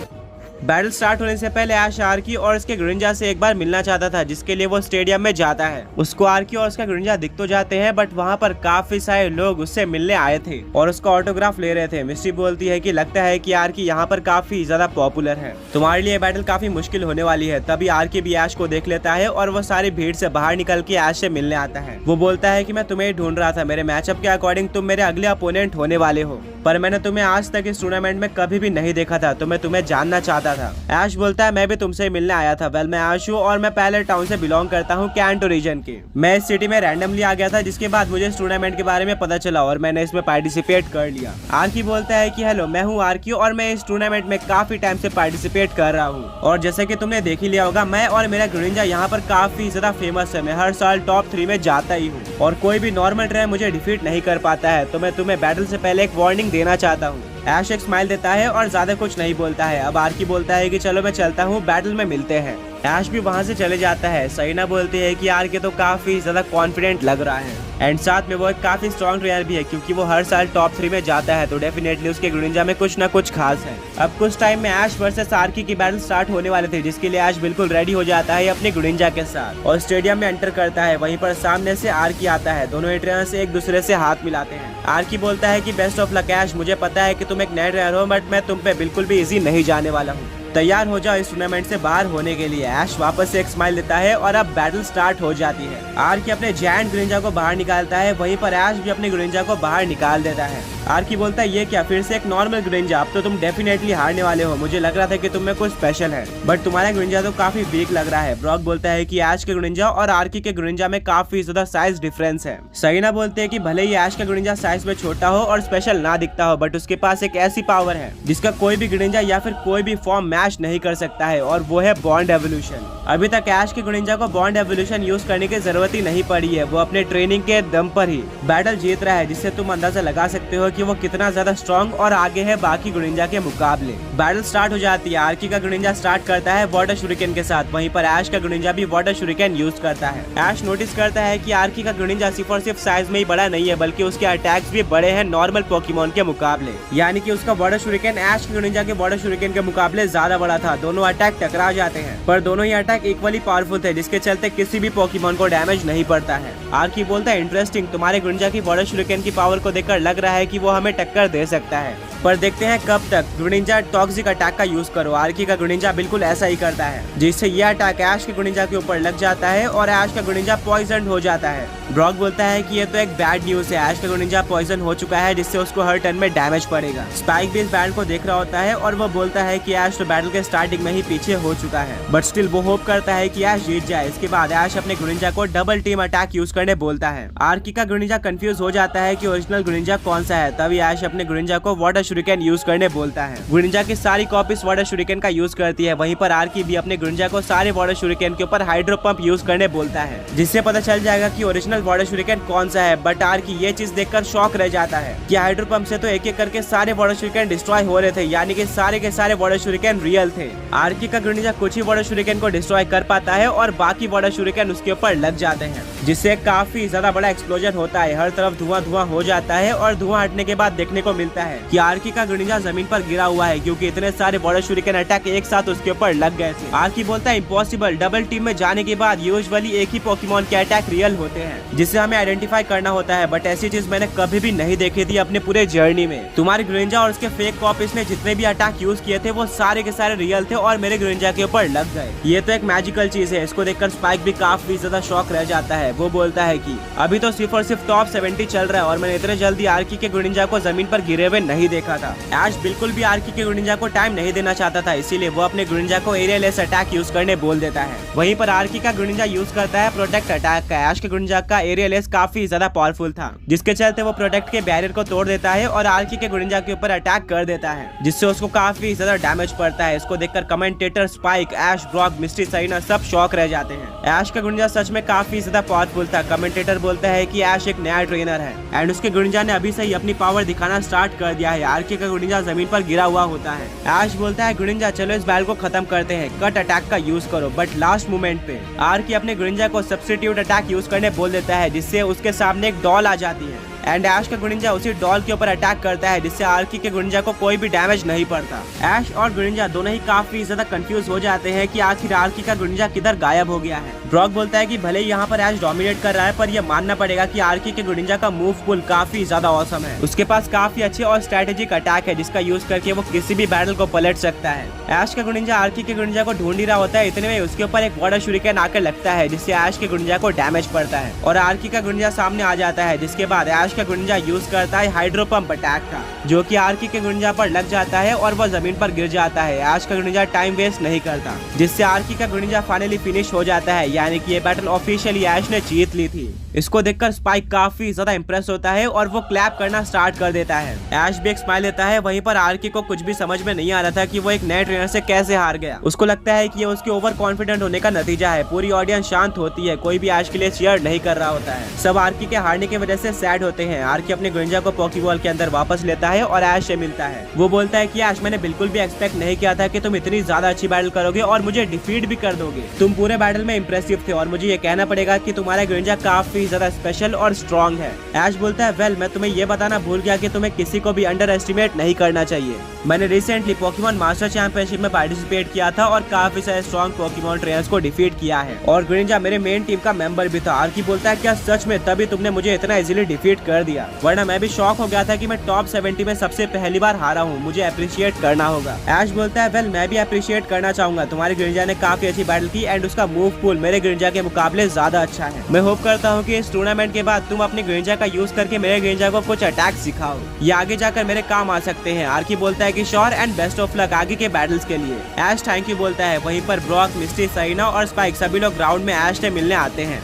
बैटल स्टार्ट होने से पहले ऐश आर्की और उसके ग्रिनिंजा से एक बार मिलना चाहता था, जिसके लिए वो स्टेडियम में जाता है। उसको आर्की और उसका ग्रिनिंजा दिख तो जाते हैं, बट वहाँ पर काफी सारे लोग उससे मिलने आए थे और उसका ऑटोग्राफ ले रहे थे। मिस्ट्री बोलती है कि लगता है कि आर्की यहाँ पर काफी ज्यादा पॉपुलर है, तुम्हारे लिए बैटल काफी मुश्किल होने वाली है। तभी आर्की भी ऐश को देख लेता है और वो सारी भीड़ से बाहर निकल के ऐश से मिलने आता है। वो बोलता है कि मैं तुम्हें ढूंढ रहा था, मेरे मैचअप के अकॉर्डिंग तुम मेरे अगले अपोनेंट होने वाले हो, पर मैंने तुम्हें आज तक इस टूर्नामेंट में कभी भी नहीं देखा था, तो मैं तुम्हें जानना चाहता था। ऐश बोलता है मैं भी तुमसे मिलने आया था। वेल, मैं ऐश हूँ और मैं पहले टाउन से बिलोंग करता हूँ, कैंटो रीजन के। मैं इस सिटी में रैंडमली आ गया था, जिसके बाद मुझे इस टूर्नामेंट के बारे में पता चला और मैंने इसमें पार्टिसिपेट कर लिया। आर्की बोलता है कि हेलो, मैं हूँ आर्की और मैं इस टूर्नामेंट में काफी टाइम से पार्टिसिपेट कर रहा हूँ, और जैसे कि तुमने देख ही लिया होगा, मैं और मेरा ग्रिनिंजा यहाँ पर काफी ज्यादा फेमस है। मैं हर साल टॉप 3 में जाता ही हूँ और कोई भी नॉर्मल ट्रेनर मुझे डिफीट नहीं कर पाता है, तो मैं तुम्हें बैटल से पहले एक वार्निंग देना चाहता हूँ। ऐश एक स्माइल देता है और ज्यादा कुछ नहीं बोलता है। अब आर्की बोलता है कि चलो मैं चलता हूँ, बैटल में मिलते हैं। ऐश भी वहाँ से चले जाता है। सरीना बोलती है कि आर्की तो काफी ज्यादा कॉन्फिडेंट लग रहा है एंड साथ में वो एक काफी स्ट्रॉन्ग ट्रेनर भी है, क्योंकि वो हर साल टॉप 3 में जाता है, तो डेफिनेटली उसके ग्रिनिंजा में कुछ ना कुछ खास है। अब कुछ टाइम में ऐश वर्सेस आर्की की बैटल स्टार्ट होने वाले थे, जिसके लिए ऐश बिल्कुल रेडी हो जाता है अपने ग्रिनिंजा के साथ और स्टेडियम में एंटर करता है। वहीं पर सामने से आर्की आता है। दोनों ही ट्रेनर से एक दूसरे से हाथ मिलाते हैं। आर्की बोलता है कि बेस्ट ऑफ लक ऐश, मुझे पता है कि तुम एक नए ट्रेनर हो, बट मैं तुम पे बिल्कुल भी इजी नहीं जाने वाला हूँ। तैयार हो जाओ इस टूर्नामेंट से बाहर होने के लिए। ऐश वापस से एक स्माइल देता है और अब बैटल स्टार्ट हो जाती है। आर्की अपने जायंट ग्रिनिंजा को बाहर निकालता है, वहीं पर ऐश भी अपने ग्रिनिंजा को बाहर निकाल देता है। आर्की बोलता है ये क्या, फिर से एक नॉर्मल ग्रिनिंजा, अब तो तुम डेफिनेटली हारने वाले हो। मुझे लग रहा था कि तुम में कुछ स्पेशल है, बट तुम्हारा ग्रिनिंजा तो काफी वीक लग रहा है। ब्रॉक बोलता है कि ऐश के ग्रिनिंजा और आर्की के ग्रिनिंजा में काफी ज्यादा साइज डिफरेंस है। सरीना बोलते है कि भले ही ऐश का ग्रिनिंजा साइज में छोटा हो और स्पेशल ना दिखता हो, बट उसके पास एक ऐसी पावर है जिसका कोई भी ग्रिनिंजा या फिर कोई भी फॉर्म मैच नहीं कर सकता है, और वो है बॉन्ड एवोल्यूशन। अभी तक ऐश के ग्रिनिंजा को बॉन्ड एवोल्यूशन यूज करने की जरूरत ही नहीं पड़ी है। वो अपने ट्रेनिंग के दम पर ही बैटल जीत रहा है, जिससे तुम अंदाजा लगा सकते हो कि वो कितना ज्यादा स्ट्रॉन्ग और आगे है बाकी ग्रिनिंजा के मुकाबले। बैटल स्टार्ट हो जाती है। आर्की का ग्रिनिंजा स्टार्ट करता है वाटर शुरिकेन के साथ, वहीं पर ऐश का ग्रिनिंजा भी वाटर शुरिकेन यूज करता है। ऐश नोटिस करता है कि आर्की का ग्रिनिंजा सिर्फ और सिर्फ साइज में ही बड़ा नहीं है, बल्कि उसके अटैक्स भी बड़े हैं नॉर्मल पोकेमॉन के मुकाबले। यानी कि उसका वाटर शुरिकेन ऐश के ग्रिनिंजा के वाटर शुरिकेन के मुकाबले ज्यादा बड़ा था। दोनों अटैक टकरा जाते हैं, पर दोनों ही अटैक इक्वली पावरफुल थे, जिसके चलते किसी भी पोकेमॉन को डैमेज नहीं पड़ता है। आर्की बोलता है इंटरेस्टिंग, तुम्हारे ग्रिनिंजा की वाटर शुरिकेन की पावर को देखकर लग रहा है कि वो हमें टक्कर दे सकता है, पर देखते हैं कब तक। ग्रिनिंजा टॉक्सिक अटैक का यूज करो। आर्की का ग्रिनिंजा बिल्कुल ऐसा ही करता है, जिससे ये अटैक ऐश के ग्रिनिंजा के ऊपर लग जाता है और ऐश का ग्रिनिंजा पॉइजन हो जाता है। ब्रॉक बोलता है कि ये तो एक बैड न्यूज है, ऐश का ग्रिनिंजा पॉइजन हो चुका है, जिससे उसको हर टर्न में डैमेज पड़ेगा। स्पाइक भी इस बैटल को देख रहा होता है और वो बोलता है कि ऐश तो बैटल के स्टार्टिंग में ही पीछे हो चुका है, बट स्टिल वो होप करता है कि ऐश जीत जाए। इसके बाद ऐश अपने ग्रिनिंजा को डबल टीम अटैक यूज करने बोलता है। आर्की का ग्रिनिंजा कंफ्यूज हो जाता है कि ओरिजिनल ग्रिनिंजा कौन सा है, तभी ऐश अपने ग्रिनिंजा को वाटर शुरिकेन यूज करने बोलता है। ग्रिनिंजा की सारी कॉपीज वाटर शुरिकेन का यूज करती है। वहीं पर आर्की भी अपने ग्रिनिंजा को सारे वाटर शुरिकेन के ऊपर हाइड्रो पंप यूज करने बोलता है, जिससे पता चल जाएगा कि ओरिजिनल वाटर शुरिकेन कौन सा है। बट आर्की ये चीज देखकर शॉक रह जाता है कि हाइड्रो पंप से तो एक एक करके सारे वाटर शुरिकेन डिस्ट्रॉय हो रहे थे, यानी कि सारे के सारे वाटर शुरिकेन रियल थे। आर्की का ग्रिनिंजा कुछ ही वाटर शुरिकेन को डिस्ट्रॉय कर पाता है और बाकी वाटर शुरिकेन उसके ऊपर लग जाते हैं, जिससे काफी ज्यादा बड़ा एक्सप्लोजन होता है। हर तरफ धुआं धुआं हो जाता है और धुआं हटने के बाद देखने को मिलता है कि आर्की का ग्रिनिंजा जमीन पर गिरा हुआ है, क्योंकि इतने सारे वाटर शुरिकेन अटैक एक साथ उसके ऊपर लग गए थे। आर्की बोलता है इम्पॉसिबल, डबल टीम में जाने के बाद यूजुअली एक ही पोकेमॉन के अटैक रियल होते हैं, जिसे हमें आइडेंटिफाई करना होता है, बट ऐसी चीज मैंने कभी भी नहीं देखी थी अपने पूरे जर्नी में। तुम्हारे ग्रिनिंजा और उसके फेक कॉपीज ने जितने भी अटैक यूज किए थे वो सारे के सारे रियल थे और मेरे ग्रिनिंजा के ऊपर लग गए। ये तो एक मैजिकल चीज है। इसको देखकर स्पाइक भी काफी ज्यादा शॉक रह जाता है। वो बोलता है कि अभी तो सिर्फ और सिर्फ टॉप 70 चल रहा है और मैंने इतने जल्दी आर्की के ग्रिनिंजा को जमीन पर गिरे हुए नहीं देखा था। ऐश बिल्कुल भी आर्की के ग्रिनिंजा को टाइम नहीं देना चाहता था, इसीलिए वो अपने ग्रिनिंजा को एरिया लेस अटैक यूज करने बोल देता है। वहीं पर आर्की का ग्रिनिंजा यूज करता है प्रोटेक्ट अटैक का। ऐश के ग्रिनिंजा का एरिया लेस काफी ज्यादा पावरफुल था, जिसके चलते वो प्रोटेक्ट के बैरियर को तोड़ देता है और आर्की के ग्रिनिंजा के ऊपर अटैक कर देता है, जिससे उसको काफी ज्यादा डैमेज पड़ता है। इसको देखकर कमेंटेटर, स्पाइक, ऐश, ब्रॉक, मिस्ट्री, सरीना सब शॉक रह जाते हैं। ऐश का ग्रिनिंजा सच में काफी ज्यादा पावरफुल था। कमेंटेटर बोलता है कि ऐश एक नया ट्रेनर है एंड उसके ग्रिनिंजा ने अभी से ही अपनी पावर दिखाना स्टार्ट कर दिया है। आर्की का ग्रिनिंजा जमीन पर गिरा हुआ होता है। ऐश बोलता है ग्रिनिंजा चलो इस बैटल को खत्म करते हैं, कट अटैक का यूज करो। बट लास्ट मोमेंट पे आर्की अपने ग्रिनिंजा को सब्स्टिट्यूट अटैक यूज करने बोल देता है, जिससे उसके सामने एक डॉल आ जाती है। एंड ऐश का गुनिंजा उसी डॉल के ऊपर अटैक करता है, जिससे आर्की के गुनिंजा को कोई भी डैमेज नहीं पड़ता। ऐश और गुनिंजा दोनों ही काफी ज्यादा कंफ्यूज हो जाते हैं कि आखिर आर्की का गुनिंजा किधर गायब हो गया है। ब्रॉक बोलता है कि भले ही यहाँ पर ऐश डोमिनेट कर रहा है, पर यह मानना पड़ेगा कि आर्की के गुनिंजा का मूव पुल काफी ज्यादा ऑसम है। उसके पास काफी अच्छे और स्ट्रेटेजिक अटैक है, जिसका यूज करके वो किसी भी बैटल को पलट सकता है। ऐश का गुनिंजा आर्की के गुनिंजा को ढूंढ ही रहा होता है, इतने में उसके ऊपर एक वाटर शूरिकेन आकर लगता है, जिससे ऐश के गुनिंजा को डैमेज पड़ता है और आर्की का गुनिंजा सामने आ जाता है। जिसके बाद ऐश का गुनिंजा यूज करता है हाइड्रो पंप अटैक का, जो कि आर्की के गुनिंजा पर लग जाता है और वह जमीन पर गिर जाता है। ऐश का गुनिंजा टाइम वेस्ट नहीं करता, जिससे आर्की का गुनिंजा फाइनली फिनिश हो जाता है, यानी कि ये बैटल ऑफिशियली ऐश ने जीत ली थी। इसको देखकर स्पाइक काफी ज्यादा इंप्रेस होता है और वो क्लैप करना स्टार्ट कर देता है। ऐश भी एक स्माइल लेता है। वहीं पर आर्की को कुछ भी समझ में नहीं आ रहा था कि वो एक नए ट्रेनर से कैसे हार गया। उसको लगता है कि ये उसके ओवर कॉन्फिडेंट होने का नतीजा है। पूरी ऑडियंस शांत होती है, कोई भी ऐश के लिए चीयर नहीं कर रहा होता है। सब आर्की के हारने की वजह से सैड होते हैं। आर्की अपने गुनिंजा को पॉकीबॉल के अंदर वापस लेता है और ऐश से मिलता है। वो बोलता है कि ऐश, मैंने बिल्कुल भी एक्सपेक्ट नहीं किया था कि तुम इतनी ज्यादा अच्छी बैटल करोगे और मुझे डिफीट भी कर दोगे। तुम पूरे बैटल में इंप्रेसिव थे और मुझे ये कहना पड़ेगा कि तुम्हारा गुनिंजा काफी ज्यादा स्पेशल और स्ट्रॉन्ग है। ऐश बोलता है, वेल, मैं तुम्हें ये बताना भूल गया कि तुम्हें किसी को भी अंडर एस्टिमेट नहीं करना चाहिए। मैंने रिसेंटली पोकेमॉन मास्टर चैंपियनशिप में पार्टिसिपेट किया था और काफी सारे स्ट्रॉन्ग पोकेमॉन ट्रेनर्स को डिफीट किया है और गुनिंजा मेरे मेन टीम का मेंबर भी था। आर्की बोलता है, क्या सच में? तभी तुमने मुझे इतना इजीली डिफीट कर दिया, वरना मैं भी शॉक हो गया था कि मैं टॉप 70 में सबसे पहली बार हारा हूँ। मुझे अप्रिशिएट करना होगा। ऐश बोलता है, वेल, मैं भी अप्रिशिएट करना चाहूंगा। तुम्हारे गुनिंजा ने काफी अच्छी बैटल की एंड उसका मूव पूल मेरे गुनिंजा के मुकाबले ज्यादा अच्छा है। मैं होप करता हूँ कि इस टूर्नामेंट के बाद तुम अपने गुनिंजा का यूज करके मेरे गुनिंजा को कुछ अटैक सिखाओ, ये आगे जाकर मेरे काम आ सकते हैं। आर्की बोलता है कि sure and best of luck आगे के बैटल्स के लिए। ऐश थैंक यू बोलता है। वहीं पर ब्रॉक, मिस्टी, सरीना और स्पाइक सभी लोग ग्राउंड में ऐश से मिलने आते हैं।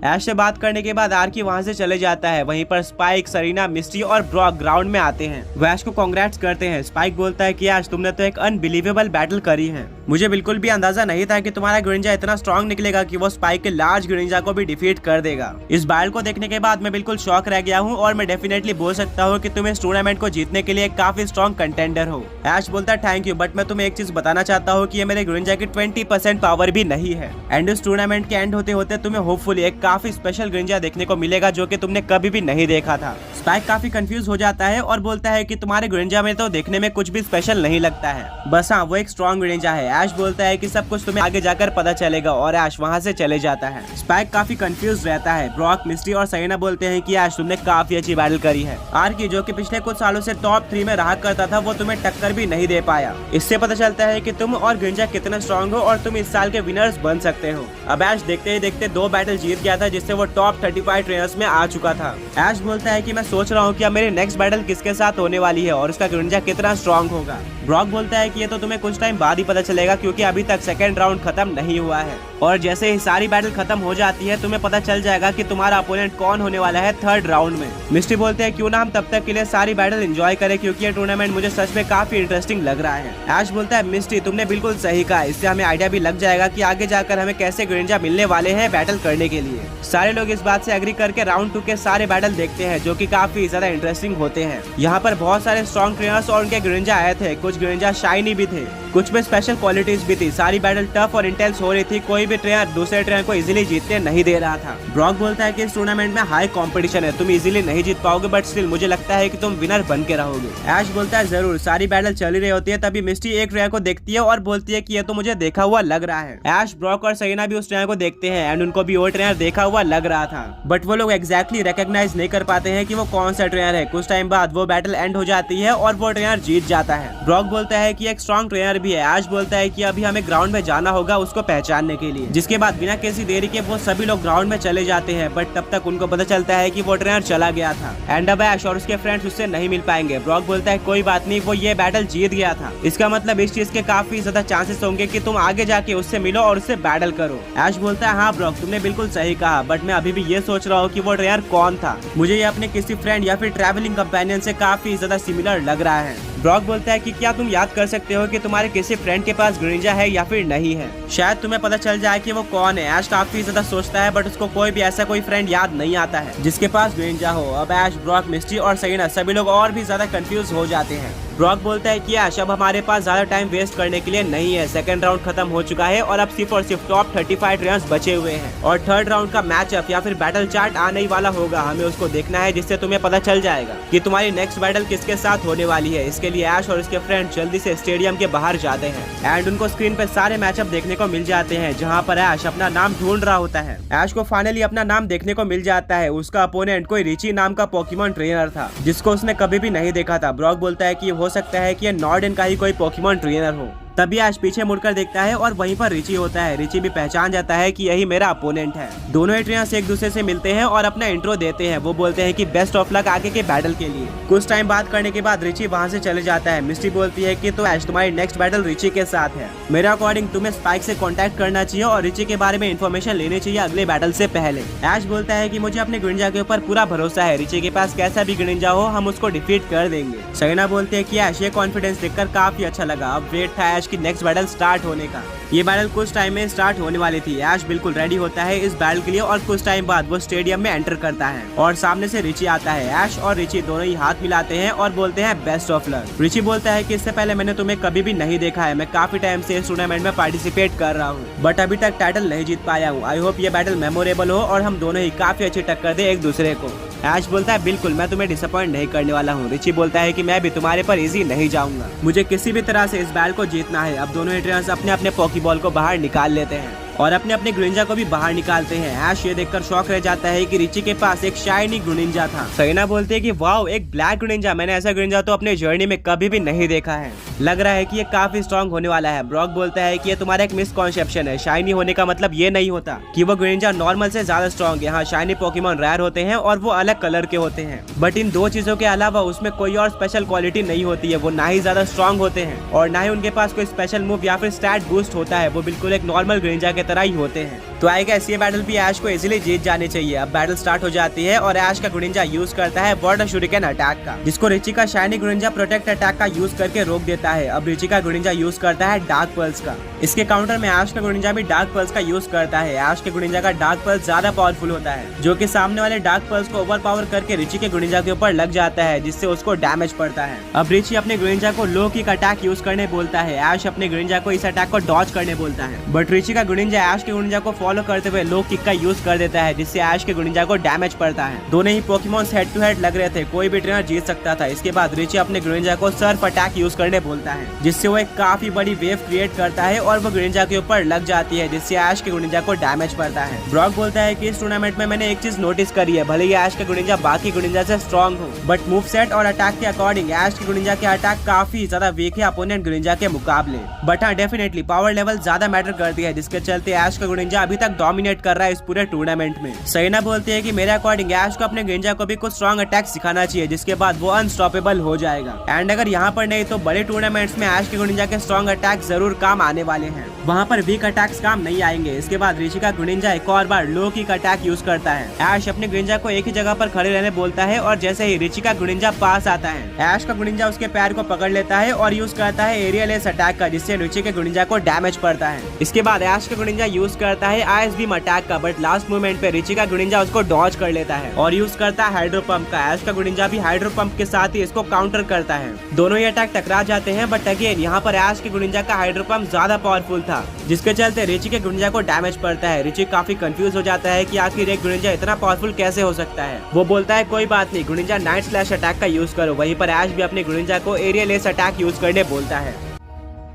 ऐश से बात करने के बाद आर्की वहां से चले जाता है। वहीं पर स्पाइक, सरीना, मिस्टी और ब्रॉक ग्राउंड में आते हैं। वो ऐश को कांग्रेट्स करते हैं। स्पाइक बोलता है कि ऐश, तुमने तो एक अनबिलीवेबल बैटल करी है। मुझे बिल्कुल भी अंदाजा नहीं था कि तुम्हारा गुनिंजा इतना स्ट्रॉन्ग निकलेगा कि वो स्पाइक के लार्ज गुनिंजा को भी डिफीट कर देगा। इस बैटल को देखने के बाद मैं बिल्कुल शॉक रह गया हूँ और मैं डेफिनेटली बोल सकता हूँ कि तुम इस टूर्नामेंट को जीतने के लिए काफी स्ट्रॉन्ग कंटेंडर हो। ऐश बोलता है, थैंक यू, बट मैं तुम्हें एक चीज बताना चाहता हूँ कि ये मेरे गुनिंजा की 20% पावर भी नहीं है। एंड इस टूर्नामेंट के एंड होते होते तुम्हें होपफुली एक काफी स्पेशल गुनिंजा देखने को मिलेगा, जो कि तुमने कभी भी नहीं देखा था। स्पाइक काफी कंफ्यूज हो जाता है और बोलता है कि तुम्हारे गुनिंजा में तो देखने में कुछ भी स्पेशल नहीं लगता है, बस हाँ, वो एक स्ट्रॉन्ग गुनिंजा है। ऐश बोलता है कि सब कुछ तुम्हें आगे जाकर पता चलेगा और ऐश वहाँ से चले जाता है। स्पाइक काफी कंफ्यूज रहता है। ब्रॉक, मिस्टी और सरीना बोलते हैं कि ऐश, तुमने काफी अच्छी बैटल करी है। आर्की, जो कि पिछले कुछ सालों से टॉप 3 में रहा करता था, वो तुम्हें टक्कर भी नहीं दे पाया। इससे पता चलता है कि तुम और गुनिंजा कितना स्ट्रॉन्ग हो और तुम इस साल के विनर्स बन सकते हो। अब ऐश देखते ही देखते 2 बैटल जीत गया था, जिससे वो टॉप 35 ट्रेनर्स में आ चुका था। ऐश बोलता है कि मैं सोच रहा हूँ कि अब मेरी नेक्स्ट बैटल किसके साथ होने वाली है और उसका गुनिंजा कितना स्ट्रॉन्ग होगा। ब्रॉक बोलता है कि ये तो तुम्हें कुछ टाइम बाद ही पता चलेगा, क्योंकि अभी तक सेकंड राउंड खत्म नहीं हुआ है और जैसे ही सारी बैटल खत्म हो जाती है तुम्हें पता चल जाएगा कि तुम्हारा अपोनेंट कौन होने वाला है थर्ड राउंड में। मिस्टी बोलते हैं, क्यों ना हम तब तक के लिए सारी बैटल एंजॉय करें, क्योंकि ये टूर्नामेंट मुझे सच में काफी इंटरेस्टिंग लग रहा है। ऐश बोलता है, मिस्टी, तुमने बिल्कुल सही कहा, इससे हमें आइडिया भी लग जाएगा कि आगे जाकर हमें कैसे गुनिंजा मिलने वाले हैं बैटल करने के लिए। सारे लोग इस बात से एग्री करके राउंड 2 के सारे बैटल देखते हैं, जो कि काफी ज्यादा इंटरेस्टिंग होते हैं। यहाँ पर बहुत सारे स्ट्रॉन्ग ट्रेनर्स और उनके गुनिंजा आए थे। कुछ गुनिंजा शाइनी भी थे, कुछ में स्पेशल क्वालिटीज भी थी। सारी बैटल टफ और इंटेंस हो रही थी। कोई भी ट्रेनर दूसरे ट्रेनर को इजीली जीतने नहीं दे रहा था। ब्रॉक बोलता है कि इस टूर्नामेंट में हाई कंपटीशन है, तुम इजीली नहीं जीत पाओगे, बट स्टिल मुझे लगता है कि तुम विनर बन के रहोगे। ऐश बोलता है, जरूर। सारी बैटल चल ही रही होती है, तभी मिस्टी एक ट्रेनर को देखती है और बोलती है कि ये तो मुझे देखा हुआ लग रहा है। ऐश, ब्रॉक और सरीना भी उस ट्रेनर को देखते हैं एंड उनको भी वो ट्रेनर देखा हुआ लग रहा था, बट वो लोग एग्जैक्टली रिकॉग्नाइज नहीं कर पाते हैं कि वो कौन सा ट्रेनर है। कुछ टाइम बाद वो बैटल एंड हो जाती है और वो ट्रेनर जीत जाता है। ब्रॉक बोलता है कि एक स्ट्रॉन्ग ट्रेनर भी है। ऐश बोलता है कि अभी हमें ग्राउंड में जाना होगा उसको पहचानने के लिए, जिसके बाद बिना किसी देरी के वो सभी लोग ग्राउंड में चले जाते हैं, बट तब तक उनको पता चलता है कि वो ट्रेनर चला गया था एंड अब ऐश और उसके फ्रेंड्स उससे नहीं मिल पाएंगे। ब्रॉक बोलता है, कोई बात नहीं, वो ये बैटल जीत गया था, इसका मतलब इस चीज के काफी ज्यादा चांसेस होंगे कि तुम आगे जाके उससे मिलो और उससे बैटल करो। ऐश बोलता है, हाँ ब्रॉक, तुमने बिल्कुल सही कहा, बट मैं अभी भी ये सोच रहा हूँ कि वो ट्रेनर कौन था। मुझे ये अपने किसी फ्रेंड या फिर ट्रैवलिंग कंपेनियन से काफी ज्यादा सिमिलर लग रहा है। ब्रॉक बोलता है कि क्या तुम याद कर सकते हो कि तुम्हारे किसी फ्रेंड के पास गुनिंजा है या फिर नहीं है? शायद तुम्हें पता चल जाए कि वो कौन है। ऐश काफी ज्यादा सोचता है, बट उसको कोई भी ऐसा कोई फ्रेंड याद नहीं आता है जिसके पास गुनिंजा हो। अब ऐश, ब्रॉक, मिस्टी और सरीना सभी लोग और भी ज्यादा कंफ्यूज हो जाते हैं। ब्रॉक बोलता है कि ऐश अब हमारे पास ज्यादा टाइम वेस्ट करने के लिए नहीं है, सेकंड राउंड खत्म हो चुका है और अब सिर्फ और सिर्फ टॉप 35 रन्स बचे हुए हैं और थर्ड राउंड का मैचअप या फिर बैटल चार्ट आने ही वाला होगा, हमें उसको देखना है जिससे तुम्हें पता चल जाएगा कि तुम्हारी नेक्स्ट बैटल किसके साथ होने वाली है। इसके लिए ऐश और उसके फ्रेंड जल्दी से स्टेडियम के बाहर जाते हैं एंड उनको स्क्रीन पे सारे मैचअप देखने को मिल जाते हैं जहाँ पर ऐश अपना नाम ढूंढ रहा होता है। ऐश को फाइनली अपना नाम देखने को मिल जाता है, उसका अपोनेंट कोई रिची नाम का पोकेमॉन ट्रेनर था जिसको उसने कभी भी नहीं देखा था। ब्रॉक बोलता है कि हो सकता है कि ये नॉर्डन का ही कोई पोकेमॉन ट्रेनर हो। तभी ऐश पीछे मुड़कर देखता है और वहीं पर रिची होता है। रिची भी पहचान जाता है कि यही मेरा अपोनेंट है। दोनों ही ट्रेनर्स एक दूसरे से मिलते हैं और अपना इंट्रो देते हैं। वो बोलते हैं कि बेस्ट ऑफ लक आगे के बैटल के लिए। कुछ टाइम बात करने के बाद रिची वहां से चले जाता है। मिस्टी बोलती है कि तो ऐश तुम्हारी नेक्स्ट बैटल रिची के साथ है, मेरे अकॉर्डिंग तुम्हें स्पाइक से कॉन्टेक्ट करना चाहिए और रिची के बारे में इन्फॉर्मेशन लेनी चाहिए अगले बैटल से पहले। ऐश बोलता है कि मुझे अपने ग्रिंजा के ऊपर पूरा भरोसा है, रिची के पास कैसा भी ग्रिंजा हो हम उसको डिफीट कर देंगे। सरीना बोलती है कि ऐश ये कॉन्फिडेंस देखकर काफी अच्छा लगा। अब वेट था ऐश की नेक्स्ट बैटल स्टार्ट होने का। ये बैटल कुछ टाइम में स्टार्ट होने वाली थी। ऐश बिल्कुल रेडी होता है इस बैटल के लिए और कुछ टाइम बाद वो स्टेडियम में एंटर करता है और सामने से रिची आता है। ऐश और रिची दोनों ही हाथ मिलाते हैं और बोलते हैं बेस्ट ऑफ लक। रिची बोलता है कि इससे पहले मैंने तुम्हें कभी भी नहीं देखा है, मैं काफी टाइम से इस टूर्नामेंट में पार्टिसिपेट कर रहा हूँ बट अभी तक टाइटल नहीं जीत पाया हूँ। आई होप ये बैटल मेमोरेबल हो और हम दोनों ही काफी अच्छी टक्कर दे एक दूसरे को। ऐश बोलता है बिल्कुल, मैं तुम्हें डिसअपॉइंट नहीं करने वाला हूँ। रिची बोलता है कि मैं भी तुम्हारे पर इजी नहीं जाऊंगा, मुझे किसी भी तरह से इस बैटल को जीतना है। अब दोनों ही ट्रेनर्स अपने अपने पॉकीबॉल को बाहर निकाल लेते हैं और अपने अपने ग्रिंजा को भी बाहर निकालते हैं। ऐश ये देखकर शॉक रह जाता है कि रिची के पास एक शाइनी ग्रिंजा था। सरीना बोलती है कि वाओ, एक ब्लैक ग्रिंजा, मैंने ऐसा ग्रिंजा तो अपने जर्नी में कभी भी नहीं देखा है, लग रहा है कि ये काफी स्ट्रॉन्ग होने वाला है। ब्रॉक बोलता है कि ये तुम्हारा एक मिसकॉन्सेप्शन है, शाइनी होने का मतलब ये नहीं होता कि वो ग्रिंजा नॉर्मल से ज्यादा स्ट्रॉन्ग है। हाँ, शाइनी पोकेमॉन रेयर होते हैं और वो अलग कलर के होते हैं बट इन दो चीजों के अलावा उसमें कोई और स्पेशल क्वालिटी नहीं होती है। वो ना ही ज्यादा स्ट्रॉन्ग होते हैं और ना ही उनके पास कोई स्पेशल मूव या फिर स्टैट बूस्ट होता है, वो बिल्कुल एक नॉर्मल ग्रिंजा की तरह ही होते हैं। तो आई गेस ये बैटल भी ऐश को इजीली जीत जानी चाहिए। अब बैटल स्टार्ट हो जाती है और ऐश का ग्रिंजा यूज करता है वाटर शूरिकेन अटैक का, जिसको रिची का शाइनी ग्रिंजा प्रोटेक्ट अटैक का यूज करके रोक देता है। अब रिची का ग्रिंजा यूज करता है डार्क पल्स का। इसके काउंटर में ऐश का ग्रिंजा भी डार्क पल्स का यूज करता है। ऐश के ग्रिंजा का डार्क पल्स ज्यादा पावरफुल होता है जो कि सामने वाले डार्क पल्स को ओवर पावर करके रिची के ग्रिंजा के ऊपर लग जाता है जिससे उसको डैमेज पड़ता है। अब रिची अपने ग्रिंजा को लो किक अटैक यूज करने बोलता है। ऐश अपने ग्रिंजा को इस अटैक को डॉज करने बोलता है बट रिची का ग्रिंजा ऐश के ग्रिंजा को फॉलो करते हुए लो किक का यूज कर देता है जिससे ऐश के ग्रिंजा को डैमेज पड़ता है। दोनों ही पोकेमॉन्स हेड टू हेड लग रहे थे, कोई भी ट्रेनर जीत सकता था। इसके बाद रिची अपने ग्रिंजा को सर्फ अटैक यूज करने बोलता है जिससे वो एक काफी बड़ी वेव क्रिएट करता है और वो ग्रिंजा के ऊपर लग जाती है जिससे ऐश के ग्रिंजा को डैमेज पड़ता है। ब्रॉक बोलता है कि इस टूर्नामेंट में मैंने एक चीज नोटिस करी है, भले ही ऐश का ग्रिंजा बाकी ग्रिंजा से स्ट्रॉन्ग हो बट मूव सेट और अटैक के अकॉर्डिंग ऐश के ग्रिंजा के अटैक काफी ज्यादा वीक है अपोनेंट ग्रिंजा के मुकाबले। बट हाँ, डेफिनेटली पावर लेवल ज्यादा मैटर करती है जिसके चलते ऐश का ग्रिंजा अभी तक डोमिनेट कर रहा है इस पूरे टूर्नामेंट में। सरीना बोलती है कि मेरे अकॉर्डिंग ऐश को अपने ग्रिंजा को भी कुछ स्ट्रॉन्ग अटैक सिखाना चाहिए जिसके बाद वो अनस्टॉपेबल हो जाएगा। एंड अगर यहाँ पर नहीं तो बड़े टूर्नामेंट्स में ऐश के ग्रिंजा के स्ट्रॉन्ग अटैक जरूर काम आने वाले हैं, वहाँ पर वीक अटैक्स काम नहीं आएंगे। इसके बाद रिची का ग्रिंजा एक और बार लो किक अटैक यूज करता है। ऐश अपने ग्रिंजा को एक ही जगह पर खड़े रहने बोलता है और जैसे ही रिची का ग्रिंजा पास आता है ऐश का ग्रिंजा उसके पैर को पकड़ लेता है और यूज करता है एरियल एस अटैक का जिससे रिची के ग्रिंजा को डैमेज पड़ता है। इसके बाद ऐश का ग्रिंजा यूज करता है आइस बीम अटैक का बट लास्ट मोमेंट पे रिची का ग्रिंजा उसको डॉज कर लेता है और यूज करता है हाइड्रो पंप का। ऐश का ग्रिंजा भी हाइड्रो पंप के साथ ही इसको काउंटर करता है। दोनों ही अटैक टकरा जाते हैं बट अगेन यहाँ पर ऐश के ग्रिंजा का हाइड्रो पंप ज्यादा पावरफुल था जिसके चलते रिची के ग्रिंजा को डैमेज पड़ता है। रिची काफी कंफ्यूज हो जाता है कि आखिर एक ग्रिंजा इतना पावरफुल कैसे हो सकता है। वो बोलता है कोई बात नहीं, ग्रिंजा नाइट स्लैश अटैक का यूज करो। वहीं पर ऐश भी अपने ग्रिंजा को एरियल एस अटैक यूज करने बोलता है।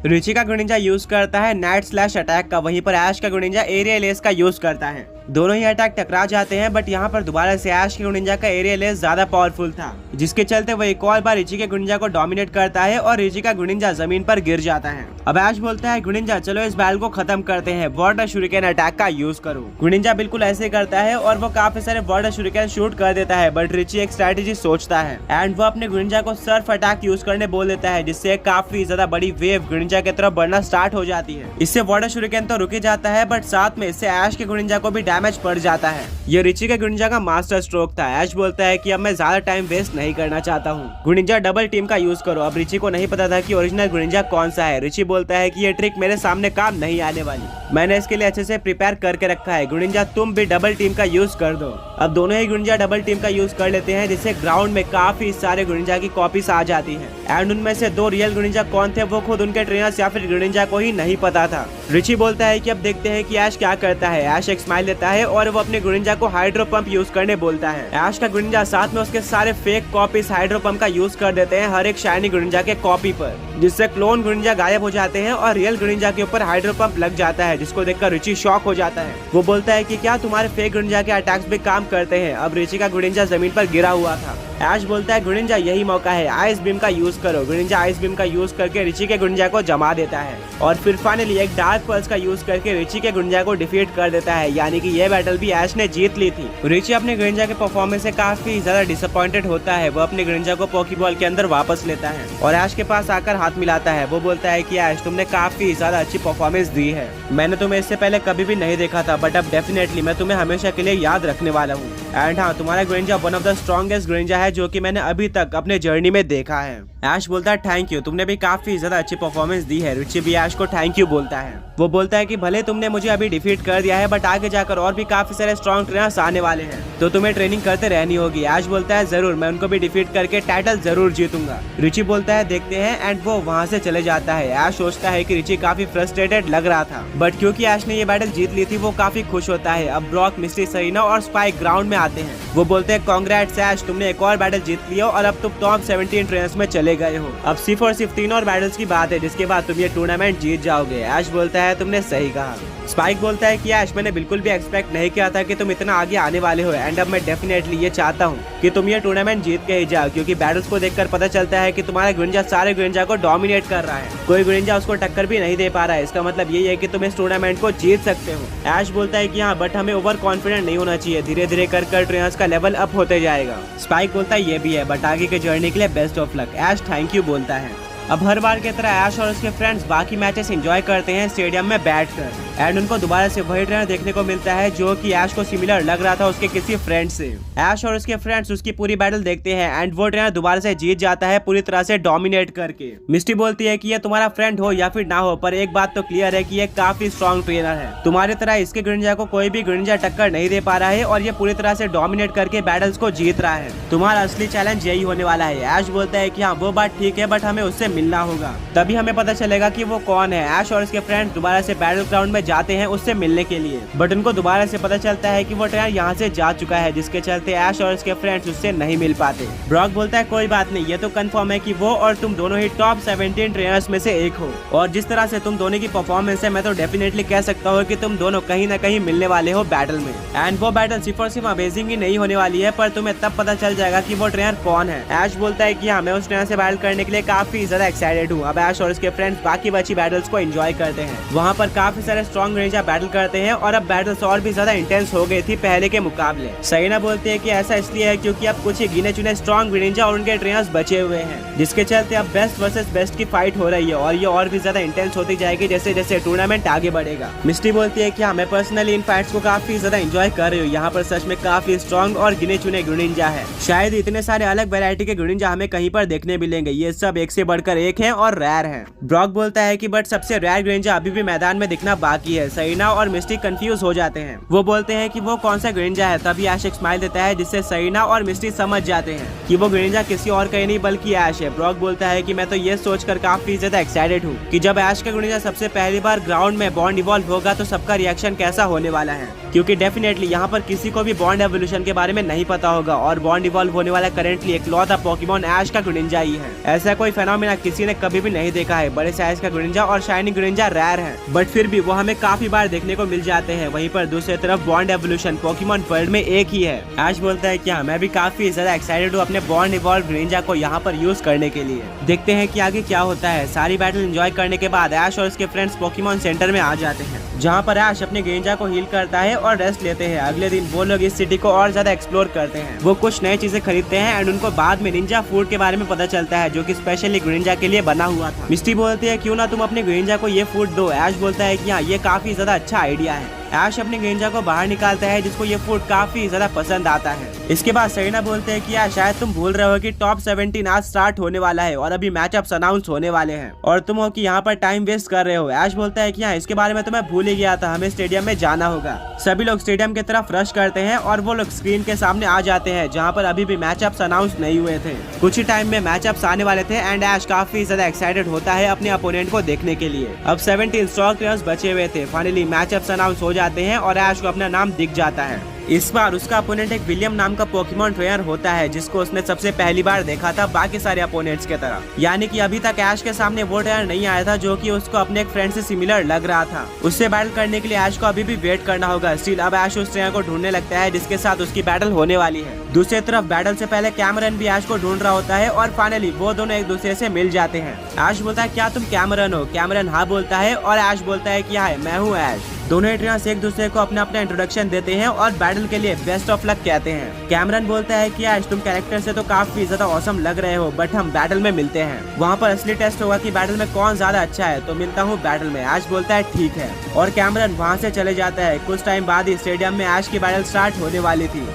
रिची का ग्रिंजा यूज करता है नाइट स्लैश अटैक का, वहीं पर ऐश का ग्रिंजा एरियल एस का यूज करता है। दोनों ही अटैक टकरा जाते हैं बट यहाँ पर दोबारा से ऐश के ग्रिंजा का एरियल एस ज्यादा पावरफुल था जिसके चलते वो एक और बार रिची के ग्रिंजा को डोमिनेट करता है और रिची का ग्रिंजा जमीन पर गिर जाता है। अब ऐश बोलता है ग्रिंजा चलो इस बैटल को खत्म करते हैं, वाटर शूरिकेन अटैक का यूज करो। ग्रिंजा बिल्कुल ऐसे करता है और वो काफी सारे वाटर शूरिकेन शूट कर देता है बट रिची एक स्ट्रेटेजी सोचता है एंड वो अपने ग्रिंजा को सर्फ अटैक यूज करने बोल देता है जिससे काफी ज्यादा बड़ी वेव ग्रिंजा की तरफ बढ़ना स्टार्ट हो जाती है। इससे वाटर शूरिकेन तो रुक जाता है बट साथ में इससे ऐश के ग्रिंजा को भी डैमेज पड़ जाता है। ये रिची के ग्रिंजा का मास्टर स्ट्रोक था। ऐश बोलता है कि अब मैं ज्यादा टाइम वेस्ट नहीं करना चाहता हूँ, ग्रिंजा डबल टीम का यूज करो। अब रिची को नहीं पता था कि ओरिजिनल ग्रिंजा कौन सा है। रिची बोलता है कि ये ट्रिक मेरे सामने काम नहीं आने वाली, मैंने इसके लिए अच्छे से प्रिपेयर करके रखा है। ग्रिंजा तुम भी डबल टीम का यूज कर दो। अब दोनों ही ग्रिंजा डबल टीम का यूज कर लेते हैं जिससे ग्राउंड में काफी सारे ग्रिंजा की कॉपीज आ जाती है। एंड उनमें से 2 रियल ग्रेनिंजा कौन थे वो खुद उनके ट्रेनर्स या फिर ग्रेनिंजा को ही नहीं पता था। रिची बोलता है कि अब देखते हैं कि ऐश क्या करता है। ऐश एक स्माइल देता है और वो अपने ग्रेनिंजा को हाइड्रो पंप यूज करने बोलता है। ऐश का ग्रेनिंजा साथ में उसके सारे फेक कॉपीज हाइड्रो पंप का यूज कर देते हैं हर एक शाइनी ग्रेनिंजा के कॉपी पर, जिससे क्लोन ग्रेनिंजा गायब हो जाते हैं और रियल ग्रेनिंजा के ऊपर हाइड्रो पंप लग जाता है, जिसको देखकर रिची शॉक हो जाता है। वो बोलता है कि क्या तुम्हारे फेक ग्रेनिंजा के अटैक्स भी काम करते हैं। अब रिची का ग्रेनिंजा जमीन पर गिरा हुआ था। ऐश बोलता है ग्रेनिंजा यही मौका है, आइस बीम का यूज करो। ग्रेनिंजा आइस बीम का यूज करके रिची के ग्रेनिंजा को जमा देता है और फिर फाइनली एक डार्क पल्स का यूज करके रिची के ग्रेनिंजा को डिफीट कर देता है, यानी कि ये बैटल भी ऐश ने जीत ली थी। रिची अपने ग्रेनिंजा के परफॉर्मेंस से काफी ज्यादा डिसअपॉइंटेड होता है। वो अपने ग्रेनिंजा को पोकेबॉल के अंदर वापस लेता है और ऐश के पास आकर हाथ मिलाता है। वो बोलता है कि ऐश तुमने काफी ज्यादा अच्छी परफॉर्मेंस दी है, मैंने तुम्हें इससे पहले कभी भी नहीं देखा था, बट अब डेफिनेटली मैं तुम्हें हमेशा के लिए याद रखने वाला हूँ। एंड हाँ, तुम्हारा Greninja one of the strongest Greninja है जो कि मैंने अभी तक अपने जर्नी में देखा है। ऐश बोलता है थैंक यू, तुमने भी काफी ज्यादा अच्छी परफॉर्मेंस दी है। रिची भी ऐश को थैंक यू बोलता है। वो बोलता है कि भले तुमने मुझे अभी डिफीट कर दिया है, बट आगे जाकर और भी काफी सारे स्ट्रॉन्ग ट्रेनर्स आने वाले हैं, तो तुम्हें ट्रेनिंग करते रहनी होगी। ऐश बोलता है जरूर, मैं उनको भी डिफीट करके टाइटल जरूर जीतूंगा। रिची बोलता है देखते हैं, एंड वो वहाँ से चले जाता है। ऐश सोचता है कि रिची काफी फ्रस्ट्रेटेड लग रहा था, बट क्योंकि ऐश ने ये बैटल जीत ली थी वो काफी खुश होता है। अब ब्रॉक, मिस्टी, सरीना और स्पाइक ग्राउंड में आते हैं। वो बोलते हैं कांग्रेट्स ऐश, तुमने एक और बैटल जीत लिया और अब तुम टॉप 17 ट्रेनर्स में चले गए हो। अब सिर्फ और सिर्फ 3 और बैटल्स की बात है, जिसके बाद तुम ये टूर्नामेंट जीत जाओगे। ऐश बोलता है तुमने सही कहा। स्पाइक बोलता है कि ऐश, मैंने बिल्कुल भी एक्सपेक्ट नहीं किया था कि तुम इतना आगे आने वाले हो, एंड अब मैं डेफिनेटली ये चाहता हूँ कि तुम ये टूर्नामेंट जीत के ही जाओ, क्योंकि बैटल्स को देखकर पता चलता है कि तुम्हारा ग्रेनिंजा सारे ग्रेनिंजा को डोमिनेट कर रहा है, कोई ग्रेनिंजा उसको टक्कर भी नहीं दे पा रहा है। इसका मतलब यही है कि तुम इस टूर्नामेंट को जीत सकते हो। ऐश बोलता है कि हाँ, बट हमें ओवर कॉन्फिडेंट नहीं होना चाहिए, धीरे धीरे कर ट्रेनर्स का लेवल अप होते जाएगा। स्पाइक बोलता है ये भी है, बट आगे के जर्नी के लिए best of luck. Ash thank you बोलता है। अब हर बार की तरह ऐश और उसके फ्रेंड्स बाकी मैचेस एंजॉय करते हैं स्टेडियम में बैठकर, एंड उनको दोबारा से वही ट्रेनर देखने को मिलता है जो कि ऐश को सिमिलर लग रहा था उसके किसी फ्रेंड से। ऐश और उसके फ्रेंड्स उसकी पूरी बैटल देखते हैं एंड वो ट्रेनर दोबारा से जीत जाता है पूरी तरह से डोमिनेट करके। मिस्टी बोलती है कि ये तुम्हारा फ्रेंड हो या फिर ना हो, पर एक बात तो क्लियर है कि ये काफी स्ट्रॉन्ग ट्रेनर है, तुम्हारी तरह इसके ग्रेनिंजा को कोई भी ग्रेनिंजा टक्कर नहीं दे पा रहा है और ये पूरी तरह से डोमिनेट करके बैटल्स को जीत रहा है। तुम्हारा असली चैलेंज यही होने वाला है। ऐश बोलता है कि हाँ वो बात ठीक है, बट हमें उससे मिलना होगा, तभी हमें पता चलेगा कि वो कौन है। ऐश और उसके फ्रेंड्स दोबारा से बैटल ग्राउंड में जाते हैं उससे मिलने के लिए, बट उनको दोबारा से पता चलता है कि वो ट्रेनर यहाँ से जा चुका है, जिसके चलते ऐश और उसके फ्रेंड्स उससे नहीं मिल पाते। ब्रॉक बोलता है कोई बात नहीं, ये तो कंफर्म है कि वो और तुम दोनों ही टॉप 17 ट्रेनर्स में से एक हो, और जिस तरह से तुम दोनों की परफॉर्मेंस है मैं तो डेफिनेटली कह सकता हूँ कि तुम दोनों कहीं न कहीं मिलने वाले हो बैटल में। एंड वो बैटल सिर्फ और सिर्फ अमेजिंग ही नहीं होने वाली है, पर तुम्हें तब पता चल जाएगा कि वो ट्रेनर कौन है। ऐश बोलता है कि हाँ, मैं उस ट्रेनर से बैटल करने के लिए काफी ज्यादा एक्साइटेड हूँ। अब ऐश और उसके फ्रेंड्स बाकी बची बैटल्स को एंजॉय करते हैं, वहाँ पर काफी सारे स्ट्रॉन्ग ग्रेनिंजा बैटल करते हैं और अब बैटल्स और भी ज्यादा इंटेंस हो गई थी पहले के मुकाबले। सरीना बोलती है कि ऐसा इसलिए है क्योंकि अब कुछ ही गिने चुने स्ट्रॉन्ग ग्रेनिंजा और उनके ट्रेनर्स बचे हुए हैं, जिसके चलते अब बेस्ट वर्सेस बेस्ट की फाइट हो रही है और ये और भी ज्यादा इंटेंस होती जाएगी जैसे जैसे टूर्नामेंट आगे बढ़ेगा। मिस्टी बोलती है कि हाँ, मैं पर्सनली इन फाइट्स को काफी ज्यादा एंजॉय कर रही हूँ, यहाँ पर सच में काफी स्ट्रॉन्ग और गिने चुने ग्रेनिंजा है, शायद इतने सारे अलग वैरायटी के ग्रेनिंजा हमें कहीं पर देखने मिलेंगे, ये सब एक से बढ़कर एक है और रेयर है। ब्रॉक बोलता है कि बट सबसे रेयर ग्रेनिंजा अभी भी मैदान में दिखना बाकी है। सरीना और मिस्टी कंफ्यूज हो जाते हैं, वो बोलते हैं कि वो कौन सा ग्रेनिंजा है, तभी ऐश एक स्माइल देता है जिससे सरीना और मिस्टी समझ जाते हैं कि वो ग्रेनिंजा किसी और का नहीं बल्कि ऐश है। ब्रॉक बोलता है कि मैं तो ये सोचकर काफी ज्यादा एक्साइटेड हूँ कि जब ऐश का ग्रेनिंजा सबसे पहली बार ग्राउंड में बॉन्ड इवॉल्व होगा तो सबका रिएक्शन कैसा होने वाला है, क्योंकि डेफिनेटली यहाँ पर किसी को भी बॉन्ड एवोल्यूशन के बारे में नहीं पता होगा और बॉन्ड इवॉल्व होने वाला करेंटली इकलौता पोकेमॉन ऐश का ग्रेनिंजा ही है। ऐसा कोई फेनोमेना किसी ने कभी भी नहीं देखा है। बड़े साइज का ग्रेनिंजा और शाइनिंग ग्रेनिंजा रेयर है, बट फिर भी वो हमें काफी बार देखने को मिल जाते हैं। वहीं पर दूसरी तरफ बॉन्ड एवोल्यूशन पोकेमॉन वर्ल्ड में एक ही है। ऐश बोलता है कि हाँ, मैं भी काफी ज्यादा एक्साइटेड हूँ अपने बॉन्ड इवॉल्व ग्रेनिंजा को यहाँ पर यूज करने के लिए। देखते हैं कि आगे क्या होता है। सारी बैटल एंजॉय करने के बाद ऐश और उसके फ्रेंड्स पोकेमॉन सेंटर में आ जाते हैं, जहाँ पर ऐश अपने ग्रेनिंजा को हील करता है और रेस्ट लेते हैं। अगले दिन वो लोग इस सिटी को और ज्यादा एक्सप्लोर करते हैं, वो कुछ नई चीजें खरीदते हैं एंड उनको बाद में निंजा फूड के बारे में पता चलता है जो कि स्पेशली ग्रेनिंजा के लिए बना हुआ था। मिस्टी बोलती है क्यों ना तुम अपने ग्रेनिंजा को ये फूड दो। ऐश बोलता है कि हाँ, ये काफी ज्यादा अच्छा आइडिया है। ऐश अपने ग्रेंजा को बाहर निकालता है जिसको ये फूड काफी ज्यादा पसंद आता है। इसके बाद सेरेना बोलते हैं कि यार शायद तुम भूल रहे हो कि टॉप 17 आज स्टार्ट होने वाला है और अभी मैचअप्स अनाउंस होने वाले हैं और तुम हो कि यहाँ पर टाइम वेस्ट कर रहे हो। ऐश बोलता है कि हाँ इसके बारे में तो मैं भूल ही गया था, हमें स्टेडियम में जाना होगा। सभी लोग स्टेडियम की तरफ रश करते हैं और वो लोग स्क्रीन के सामने आ जाते हैं जहाँ पर अभी भी मैचअप्स अनाउंस नहीं हुए थे। कुछ ही टाइम में मैचअप्स आने वाले थे एंड ऐश काफी ज्यादा एक्साइटेड होता है अपने अपोनेंट को देखने के लिए। अब 17 स्ट्रॉन्ग प्लेयर्स बचे हुए थे। फाइनली मैचअप्स अनाउंस हो जाते हैं और ऐश को अपना नाम दिख जाता है। इस बार उसका अपोनेंट एक विलियम नाम का पोकेमॉन ट्रेनर होता है जिसको उसने सबसे पहली बार देखा था बाकी सारे अपोनेंट्स के तरह। यानी कि अभी तक ऐश के सामने वो ट्रेनर नहीं आया था जो कि उसको अपने एक फ्रेंड से सिमिलर लग रहा था। उससे बैटल करने के लिए ऐश को अभी भी वेट करना होगा। स्टिल अब ऐश उस ट्रेनर को ढूंढने लगता है जिसके साथ उसकी बैटल होने वाली है। दूसरी तरफ बैटल से पहले कैमरन भी ऐश को ढूंढ रहा होता है और फाइनली वो दोनों एक दूसरे से मिल जाते हैं। ऐश बोलता है क्या तुम कैमरन हो? कैमरन हाँ बोलता है और ऐश बोलता है कि हाँ मैं हूँ ऐश। दोनों ट्रेनर्स एक दूसरे को अपना अपना इंट्रोडक्शन देते हैं और बैटल के लिए बेस्ट ऑफ लक कहते हैं। कैमरन बोलता है कि आज तुम कैरेक्टर से तो काफी ज्यादा ऑसम लग रहे हो बट हम बैटल में मिलते हैं, वहाँ पर असली टेस्ट होगा कि बैटल में कौन ज्यादा अच्छा है, तो मिलता हूँ बैटल में। ऐश बोलता है ठीक है और कैमरन वहाँ से चले जाता है। कुछ टाइम बाद ही स्टेडियम में ऐश की बैटल स्टार्ट होने वाली थी।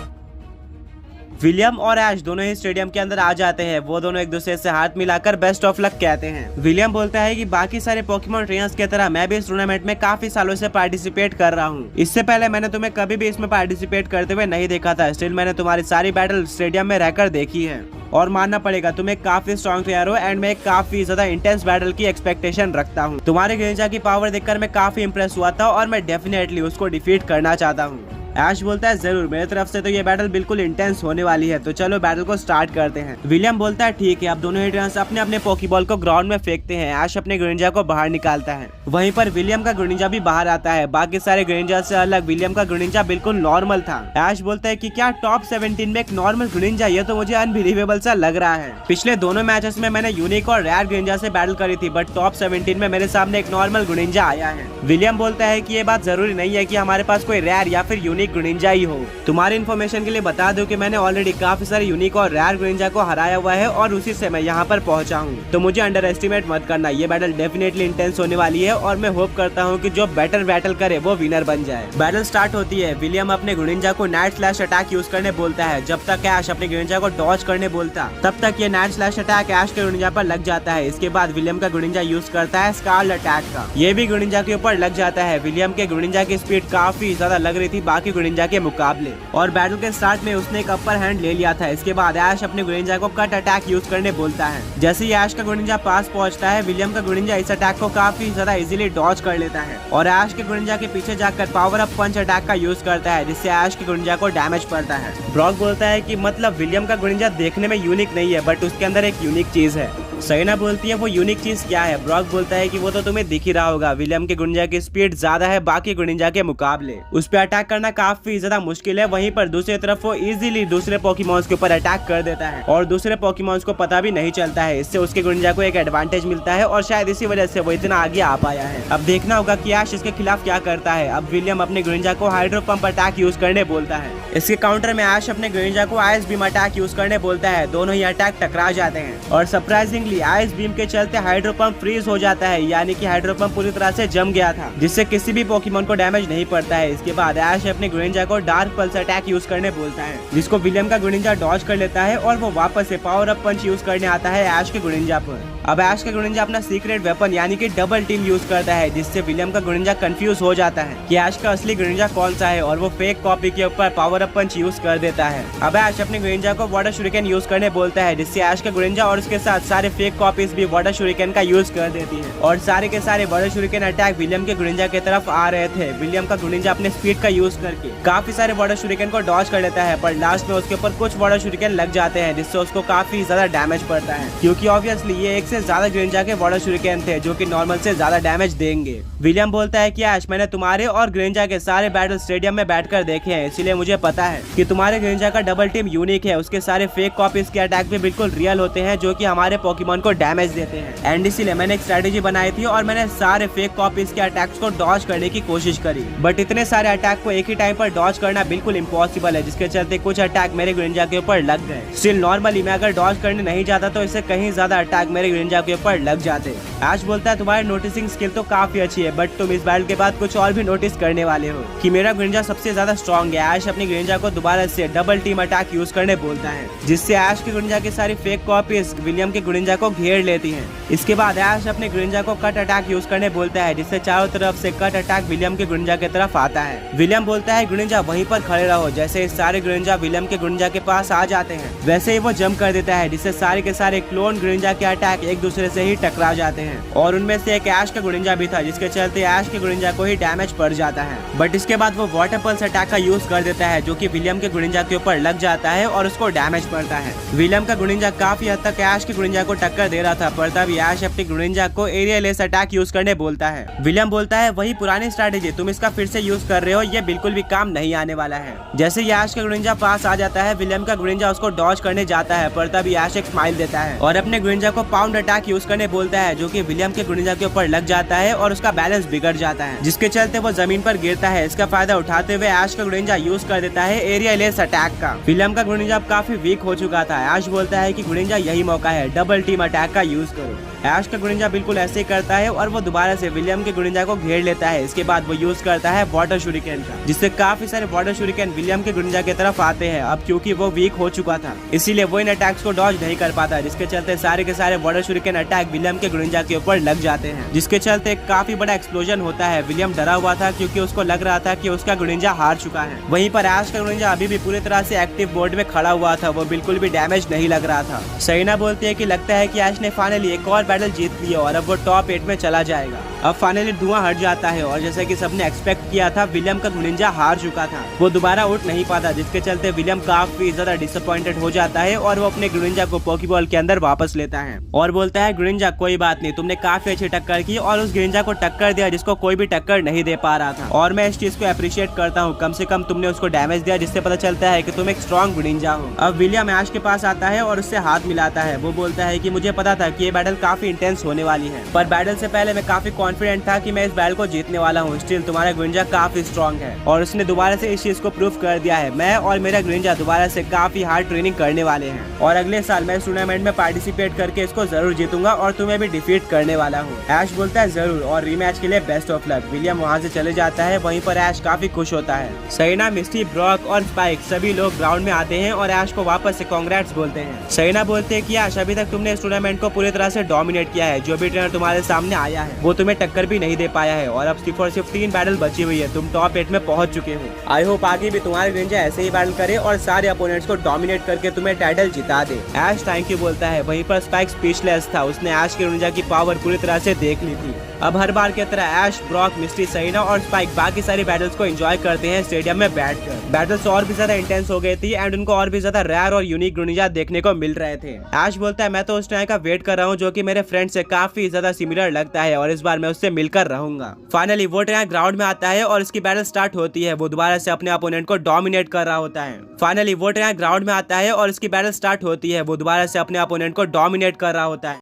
विलियम और ऐश दोनों ही स्टेडियम के अंदर आ जाते हैं। वो दोनों एक दूसरे से हाथ मिलाकर बेस्ट ऑफ लक कहते हैं। विलियम बोलता है कि बाकी सारे पोकेमॉन ट्रेनर्स की तरह मैं भी इस टूर्नामेंट में काफी सालों से पार्टिसिपेट कर रहा हूँ। इससे पहले मैंने तुम्हें कभी भी इसमें पार्टिसिपेट करते हुए नहीं देखा था। स्टिल मैंने तुम्हारी सारी बैटल स्टेडियम में रहकर देखी है और मानना पड़ेगा तुम एक काफी स्ट्रॉन्ग प्लेयर हो एंड मैं एक काफी ज्यादा इंटेंस बैटल की एक्सपेक्टेशन रखता हूँ। तुम्हारे ग्रेंजा की पावर देखकर मैं काफी इंप्रेस हुआ था और मैं डेफिनेटली उसको डिफीट करना चाहता हूँ। ऐश बोलता है जरूर, मेरी तरफ से तो ये बैटल बिल्कुल इंटेंस होने वाली है, तो चलो बैटल को स्टार्ट करते हैं। विलियम बोलता है ठीक है। अब दोनों ही ट्रेनर्स अपने अपने पोकीबॉल को ग्राउंड में फेंकते हैं। ऐश अपने ग्रेंजा को बाहर निकालता है। वहीं पर विलियम का ग्रेंजा भी बाहर आता है। बाकी सारे ग्रेंजा से अलग विलियम का ग्रेंजा बिल्कुल नॉर्मल था। ऐश बोलता है कि क्या टॉप 17 में एक नॉर्मल ग्रेंजा, ये तो मुझे अनबिलीवेबल सा लग रहा है। पिछले दोनों मैचेस में मैंने यूनिक और रेयर ग्रेंजा से बैटल करी थी बट टॉप 17 में मेरे सामने एक नॉर्मल ग्रेंजा आया है। विलियम बोलता है कि ये बात जरूरी नहीं है कि हमारे पास कोई रेयर या फिर यूनिक ग्रेंजा ही हो। तुम्हारी इन्फॉर्मेशन के लिए बता दूं कि मैंने ऑलरेडी काफी सारे यूनिक और रेयर ग्रेंजा को हराया हुआ है और उसी से मैं यहाँ पर पहुंचा हूँ, तो मुझे अंडर एस्टिमेट मत करना। ये बैटल डेफिनेटली इंटेंस होने वाली है और मैं होप करता हूँ कि जो बेटर बैटल करे वो विनर बन जाए। बैटल स्टार्ट होती है। विलियम अपने ग्रेंजा को नाइट स्लैश अटैक यूज करने बोलता है। जब तक ऐश अपने ग्रेंजा को डॉज करने बोलता तब तक ये नाइट स्लैश अटैक ऐश के ग्रेंजा पर लग जाता है। इसके बाद विलियम का ग्रेंजा यूज करता है स्कार्ल अटैक का, ये भी ग्रेंजा के ऊपर लग जाता है। विलियम के ग्रेंजा की स्पीड काफी ज्यादा लग रही थी बाकी ग्रेंजा के मुकाबले और बैटल के स्टार्ट में उसने एक अपर हैंड ले लिया था। इसके बाद ऐश अपने ग्रेंजा को कट अटैक यूज करने बोलता है। जैसे ही ऐश का ग्रेंजा पास पहुंचता है विलियम का ग्रेंजा इस अटैक को काफी ज्यादा इजीली डॉज कर लेता है और ऐश के ग्रेंजा के पीछे जाकर पावर अप पंच अटैक का यूज करता है जिससे ऐश के ग्रेंजा को डैमेज पड़ता है। ब्रॉक बोलता है कि मतलब विलियम का ग्रेंजा देखने में यूनिक नहीं है बट उसके अंदर एक यूनिक चीज है। सेरेना बोलती है वो यूनिक चीज क्या है? ब्रॉक बोलता है कि वो तो तुम्हें दिख ही रहा होगा, विलियम के ग्रेंजा की स्पीड ज्यादा है बाकी ग्रेंजा के मुकाबले, उस पर अटैक करना काफी ज्यादा मुश्किल है। वहीं पर दूसरी तरफ वो इजीली दूसरे पोकेमॉन्स के ऊपर अटैक कर देता है और दूसरे पोकेमॉन्स को पता भी नहीं चलता है। इससे उसके ग्रेंजा को एक एडवांटेज मिलता है और शायद इसी वजह से वो इतना आगे आ पाया है। अब देखना होगा कि ऐश इसके खिलाफ क्या करता है। अब विलियम अपने ग्रेंजा को हाइड्रो पंप अटैक यूज करने बोलता है। इसके काउंटर में ऐश अपने ग्रेंजा को आइस बीम अटैक यूज करने बोलता है। दोनों ही अटैक टकरा जाते हैं और सरप्राइजिंगली आइस बीम के चलते हाइड्रो पंप फ्रीज हो जाता है, यानी कि हाइड्रो पंप पूरी तरह से जम गया था जिससे किसी भी पोकेमॉन को डैमेज नहीं पड़ता है। इसके बाद ऐश अपने ग्रेंजा को डार्क पल्स अटैक यूज करने बोलता है जिसको विलियम का ग्रेंजा डॉज कर लेता है और वो वापस से पावर अप पंच यूज करने आता है ऐश के ग्रेंजा पर। अब ऐश का ग्रेंजा अपना सीक्रेट वेपन यानी कि डबल टीम यूज करता है जिससे विलियम का ग्रेंजा कंफ्यूज हो जाता है कि ऐश का असली ग्रेंजा कौन सा है और वो फेक कॉपी के ऊपर पावर अप पंच यूज कर देता है। अब ऐश अपने ग्रेंजा को वाटर शुरिकेन यूज करने बोलता है जिससे ऐश का ग्रेंजा और उसके साथ सारे फेक कॉपीज भी वाटर शुरिकेन का यूज कर देती है और सारे के सारे वाटर शुरिकेन अटैक विलियम के ग्रेंजा की तरफ आ रहे थे। विलियम का ग्रेंजा अपने स्पीड का यूज करके काफी सारे वाटर शुरिकेन को डॉज कर लेता है पर लास्ट में उसके ऊपर कुछ वाटर शुरिकेन लग जाते हैं जिससे उसको काफी ज्यादा डैमेज पड़ता है क्योंकि ऑब्वियसली ये एक से ज्यादा ग्रेंजा के वाटर शुरिकेन थे जो कि नॉर्मल से ज्यादा डैमेज देंगे। विलियम बोलता है कि ऐश मैंने तुम्हारे और ग्रेंजा के सारे बैटल स्टेडियम में बैठकर देखे हैं, इसलिए मुझे पता है कि तुम्हारे ग्रेंजा का डबल टीम यूनिक है। उसके सारे फेक कॉपीज के अटैक भी बिल्कुल रियल होते हैं जो कि हमारे पोकेमॉन पोकेमॉन को डैमेज देते हैं। एंड इसीलिए मैंने एक स्ट्रेटेजी बनाई थी और मैंने सारे फेक कॉपीज के अटैक्स को डॉज करने की कोशिश करी, बट इतने सारे अटैक को एक ही टाइम पर डॉज करना बिल्कुल इम्पॉसिबल है, जिसके चलते कुछ अटैक मेरे ग्रिंजा के ऊपर लग गए। स्टिल नॉर्मली मैं अगर डॉज करने नहीं जाता तो इससे कहीं ज्यादा अटैक मेरे ग्रिंजा के ऊपर लग जाते। ऐश बोलता है तुम्हारी नोटिसिंग स्किल तो काफी अच्छी है, बट तुम इस बैटल के बाद कुछ और भी नोटिस करने वाले हो कि मेरा ग्रिंजा सबसे ज्यादा स्ट्रॉन्ग है। ऐश अपनी ग्रिंजा को दोबारा से डबल टीम अटैक यूज करने बोलता है, जिससे ऐश के ग्रिंजा की सारी फेक कॉपीज विलियम के ग्रिंजा को घेर लेती हैं। इसके बाद ऐश अपने ग्रिंजा को कट अटैक यूज करने बोलता है, जिससे चारों तरफ से कट अटैक विलियम के ग्रिंजा की तरफ आता है। विलियम बोलता है ग्रिंजा वहीं पर खड़े रहो। जैसे ही सारे ग्रिंजा विलियम के ग्रिंजा के पास आ जाते हैं, वैसे ही वो जंप कर देता है, जिससे सारे के सारे क्लोन ग्रिंजा के अटैक एक दूसरे से ही टकरा जाते हैं। और उनमें से एक ऐश का ग्रिंजा भी था, जिसके चलते ऐश के ग्रिंजा को ही डैमेज पड़ जाता है। बट इसके बाद वो वाटर पल्स अटैक का यूज कर देता है, जो कि विलियम के ग्रिंजा के ऊपर लग जाता है और उसको डैमेज पड़ता है। विलियम का ग्रिंजा काफी हद तक ऐश के ग्रिंजा को टक्कर दे रहा था, पर तभी ऐश अपने ग्रिंजा को एरिया लेस अटैक यूज करने बोलता है। विलियम बोलता है वही पुरानी स्ट्रैटेजी, तुम इसका फिर से यूज कर रहे हो, ये बिल्कुल भी काम नहीं आने वाला है। जैसे ही ऐश का ग्रिंजा पास आ जाता है, विलियम का ग्रिंजा उसको डॉज करने जाता है, पर तभी ऐश एक स्माइल देता है और अपने ग्रिंजा को पाउंड अटैक यूज करने बोलता है, जो कि विलियम के ग्रिंजा के ऊपर लग जाता है और उसका बैलेंस बिगड़ जाता है, जिसके चलते वो जमीन पर गिरता है। इसका फायदा उठाते हुए ऐश का ग्रिंजा यूज कर देता है एरिया लेस अटैक का। विलियम का ग्रिंजा अब काफी वीक हो चुका था। ऐश बोलता है कि ग्रिंजा यही मौका है, डबल टीम अटैक का यूज करो। ऐश का ग्रिंजा बिल्कुल ऐसे ही करता है और वो दोबारा से विलियम के ग्रिंजा को घेर लेता है। इसके बाद वो यूज करता है वाटर शुरिकेन का, जिससे काफी सारे वाटर शुरिकेन विलियम के ग्रिंजा की तरफ आते हैं। अब क्योंकि वो वीक हो चुका था, इसीलिए वो इन अटैक्स को डॉज नहीं कर पाता, जिसके चलते सारे के सारे वाटर शुरिकेन अटैक विलियम के ग्रिंजा के ऊपर लग जाते हैं, जिसके चलते काफी बड़ा एक्सप्लोजन होता है। विलियम डरा हुआ था क्योंकि उसको लग रहा था कि उसका ग्रिंजा हार चुका है। वहीं पर ऐश का ग्रिंजा अभी भी पूरी तरह से एक्टिव बोर्ड में खड़ा हुआ था, वो बिल्कुल भी डैमेज नहीं लग रहा था। सैना बोलती है कि लगता है कि ऐश ने फाइनली एक और बैटल जीत लिया और अब वो टॉप 8 में चला जाएगा। अब फाइनली धुआं हट जाता है और जैसे कि सबने एक्सपेक्ट किया था, विलियम का ग्रिंजा हार चुका था, वो दोबारा उठ नहीं पाता, जिसके चलते विलियम काफी ज्यादा डिसअपॉइंटेड हो जाता है और वो अपने ग्रिंजा को पोकेबॉल के अंदर वापस लेता है और बोलता है ग्रिंजा कोई बात नहीं, तुमने काफी अच्छी टक्कर की और उस ग्रिंजा को टक्कर दिया जिसको कोई भी टक्कर नहीं दे पा रहा था, और मैं इस चीज को अप्रिशिएट करता हूँ। कम से कम तुमने उसको डैमेज दिया, जिससे पता चलता है कि तुम एक स्ट्रॉन्ग ग्रिंजा हो। अब विलियम ऐश के पास आता है और उससे हाथ मिलाता है। वो बोलता है कि मुझे पता था कि ये बैटल काफी इंटेंस होने वाली है, पर बैटल से पहले मैं काफी कॉन्फिडेंट था कि मैं इस बैटल को जीतने वाला हूँ। स्टिल तुम्हारा ग्रिंजा काफी स्ट्रॉन्ग है और उसने दोबारा से इस चीज को प्रूव कर दिया है। मैं और मेरा ग्रिंजा दोबारा से काफी हार्ड ट्रेनिंग करने वाले हैं और अगले साल मैं इस टूर्नामेंट में पार्टिसिपेट करके इसको जरूर जीतूंगा और तुम्हें भी डिफीट करने वाला हूँ। ऐश बोलता है जरूर और रीमैच के लिए बेस्ट ऑफ लक। विलियम वहाँ से चले जाता है। वहीं पर ऐश काफी खुश होता है। सैना, मिस्टी, ब्रॉक और स्पाइक सभी लोग ग्राउंड में आते हैं और ऐश को वापस से कांग्रेट्स बोलते हैं। सैना बोलते हैं कि ऐश अभी तक तुमने इस टूर्नामेंट को पूरी तरह से डोमिनेट किया है। जो भी ट्रेनर तुम्हारे सामने आया है वो तुम्हें टक्कर भी नहीं दे पाया है और अब सिर्फ और सिर्फ 3 बैटल बची हुई है। तुम टॉप 8 में पहुंच चुके हो। आई होप आगे भी तुम्हारे ग्रिंजा ऐसे ही बैटल करे और सारे अपोनेंट्स को डोमिनेट करके तुम्हें टाइटल जिता दे। ऐश थैंक यू बोलता है। वहीं पर स्पाइक स्पीचलेस था। उसने ऐश के ग्रिंजा की पावर पूरी तरह से देख ली थी। अब हर बार की तरह ऐश, ब्रॉक, मिस्टी, सैना और स्पाइक बाकी सारी बैटल्स को एंजॉय करते हैं स्टेडियम में बैठकर। बैटल्स और भी ज्यादा इंटेंस हो गई थी एंड उनको और भी ज्यादा रेयर और यूनिक ग्रिंजा देखने को मिल रहे थे। ऐश बोलता है मैं तो उस टाइम का वेट कर रहा हूँ जो कि मेरे फ्रेंड से काफी ज्यादा सिमिलर लगता है और इस बार मैं उससे मिलकर रहूंगा। फाइनली वो ट्रेनर ग्राउंड में आता है और इसकी बैटल स्टार्ट होती है। वो दोबारा से अपने अपोनेंट को डोमिनेट कर रहा होता है। फाइनली वो ट्रेनर ग्राउंड में आता है और इसकी बैटल स्टार्ट होती है। वो दोबारा से अपने अपोनेंट को डोमिनेट कर रहा होता है।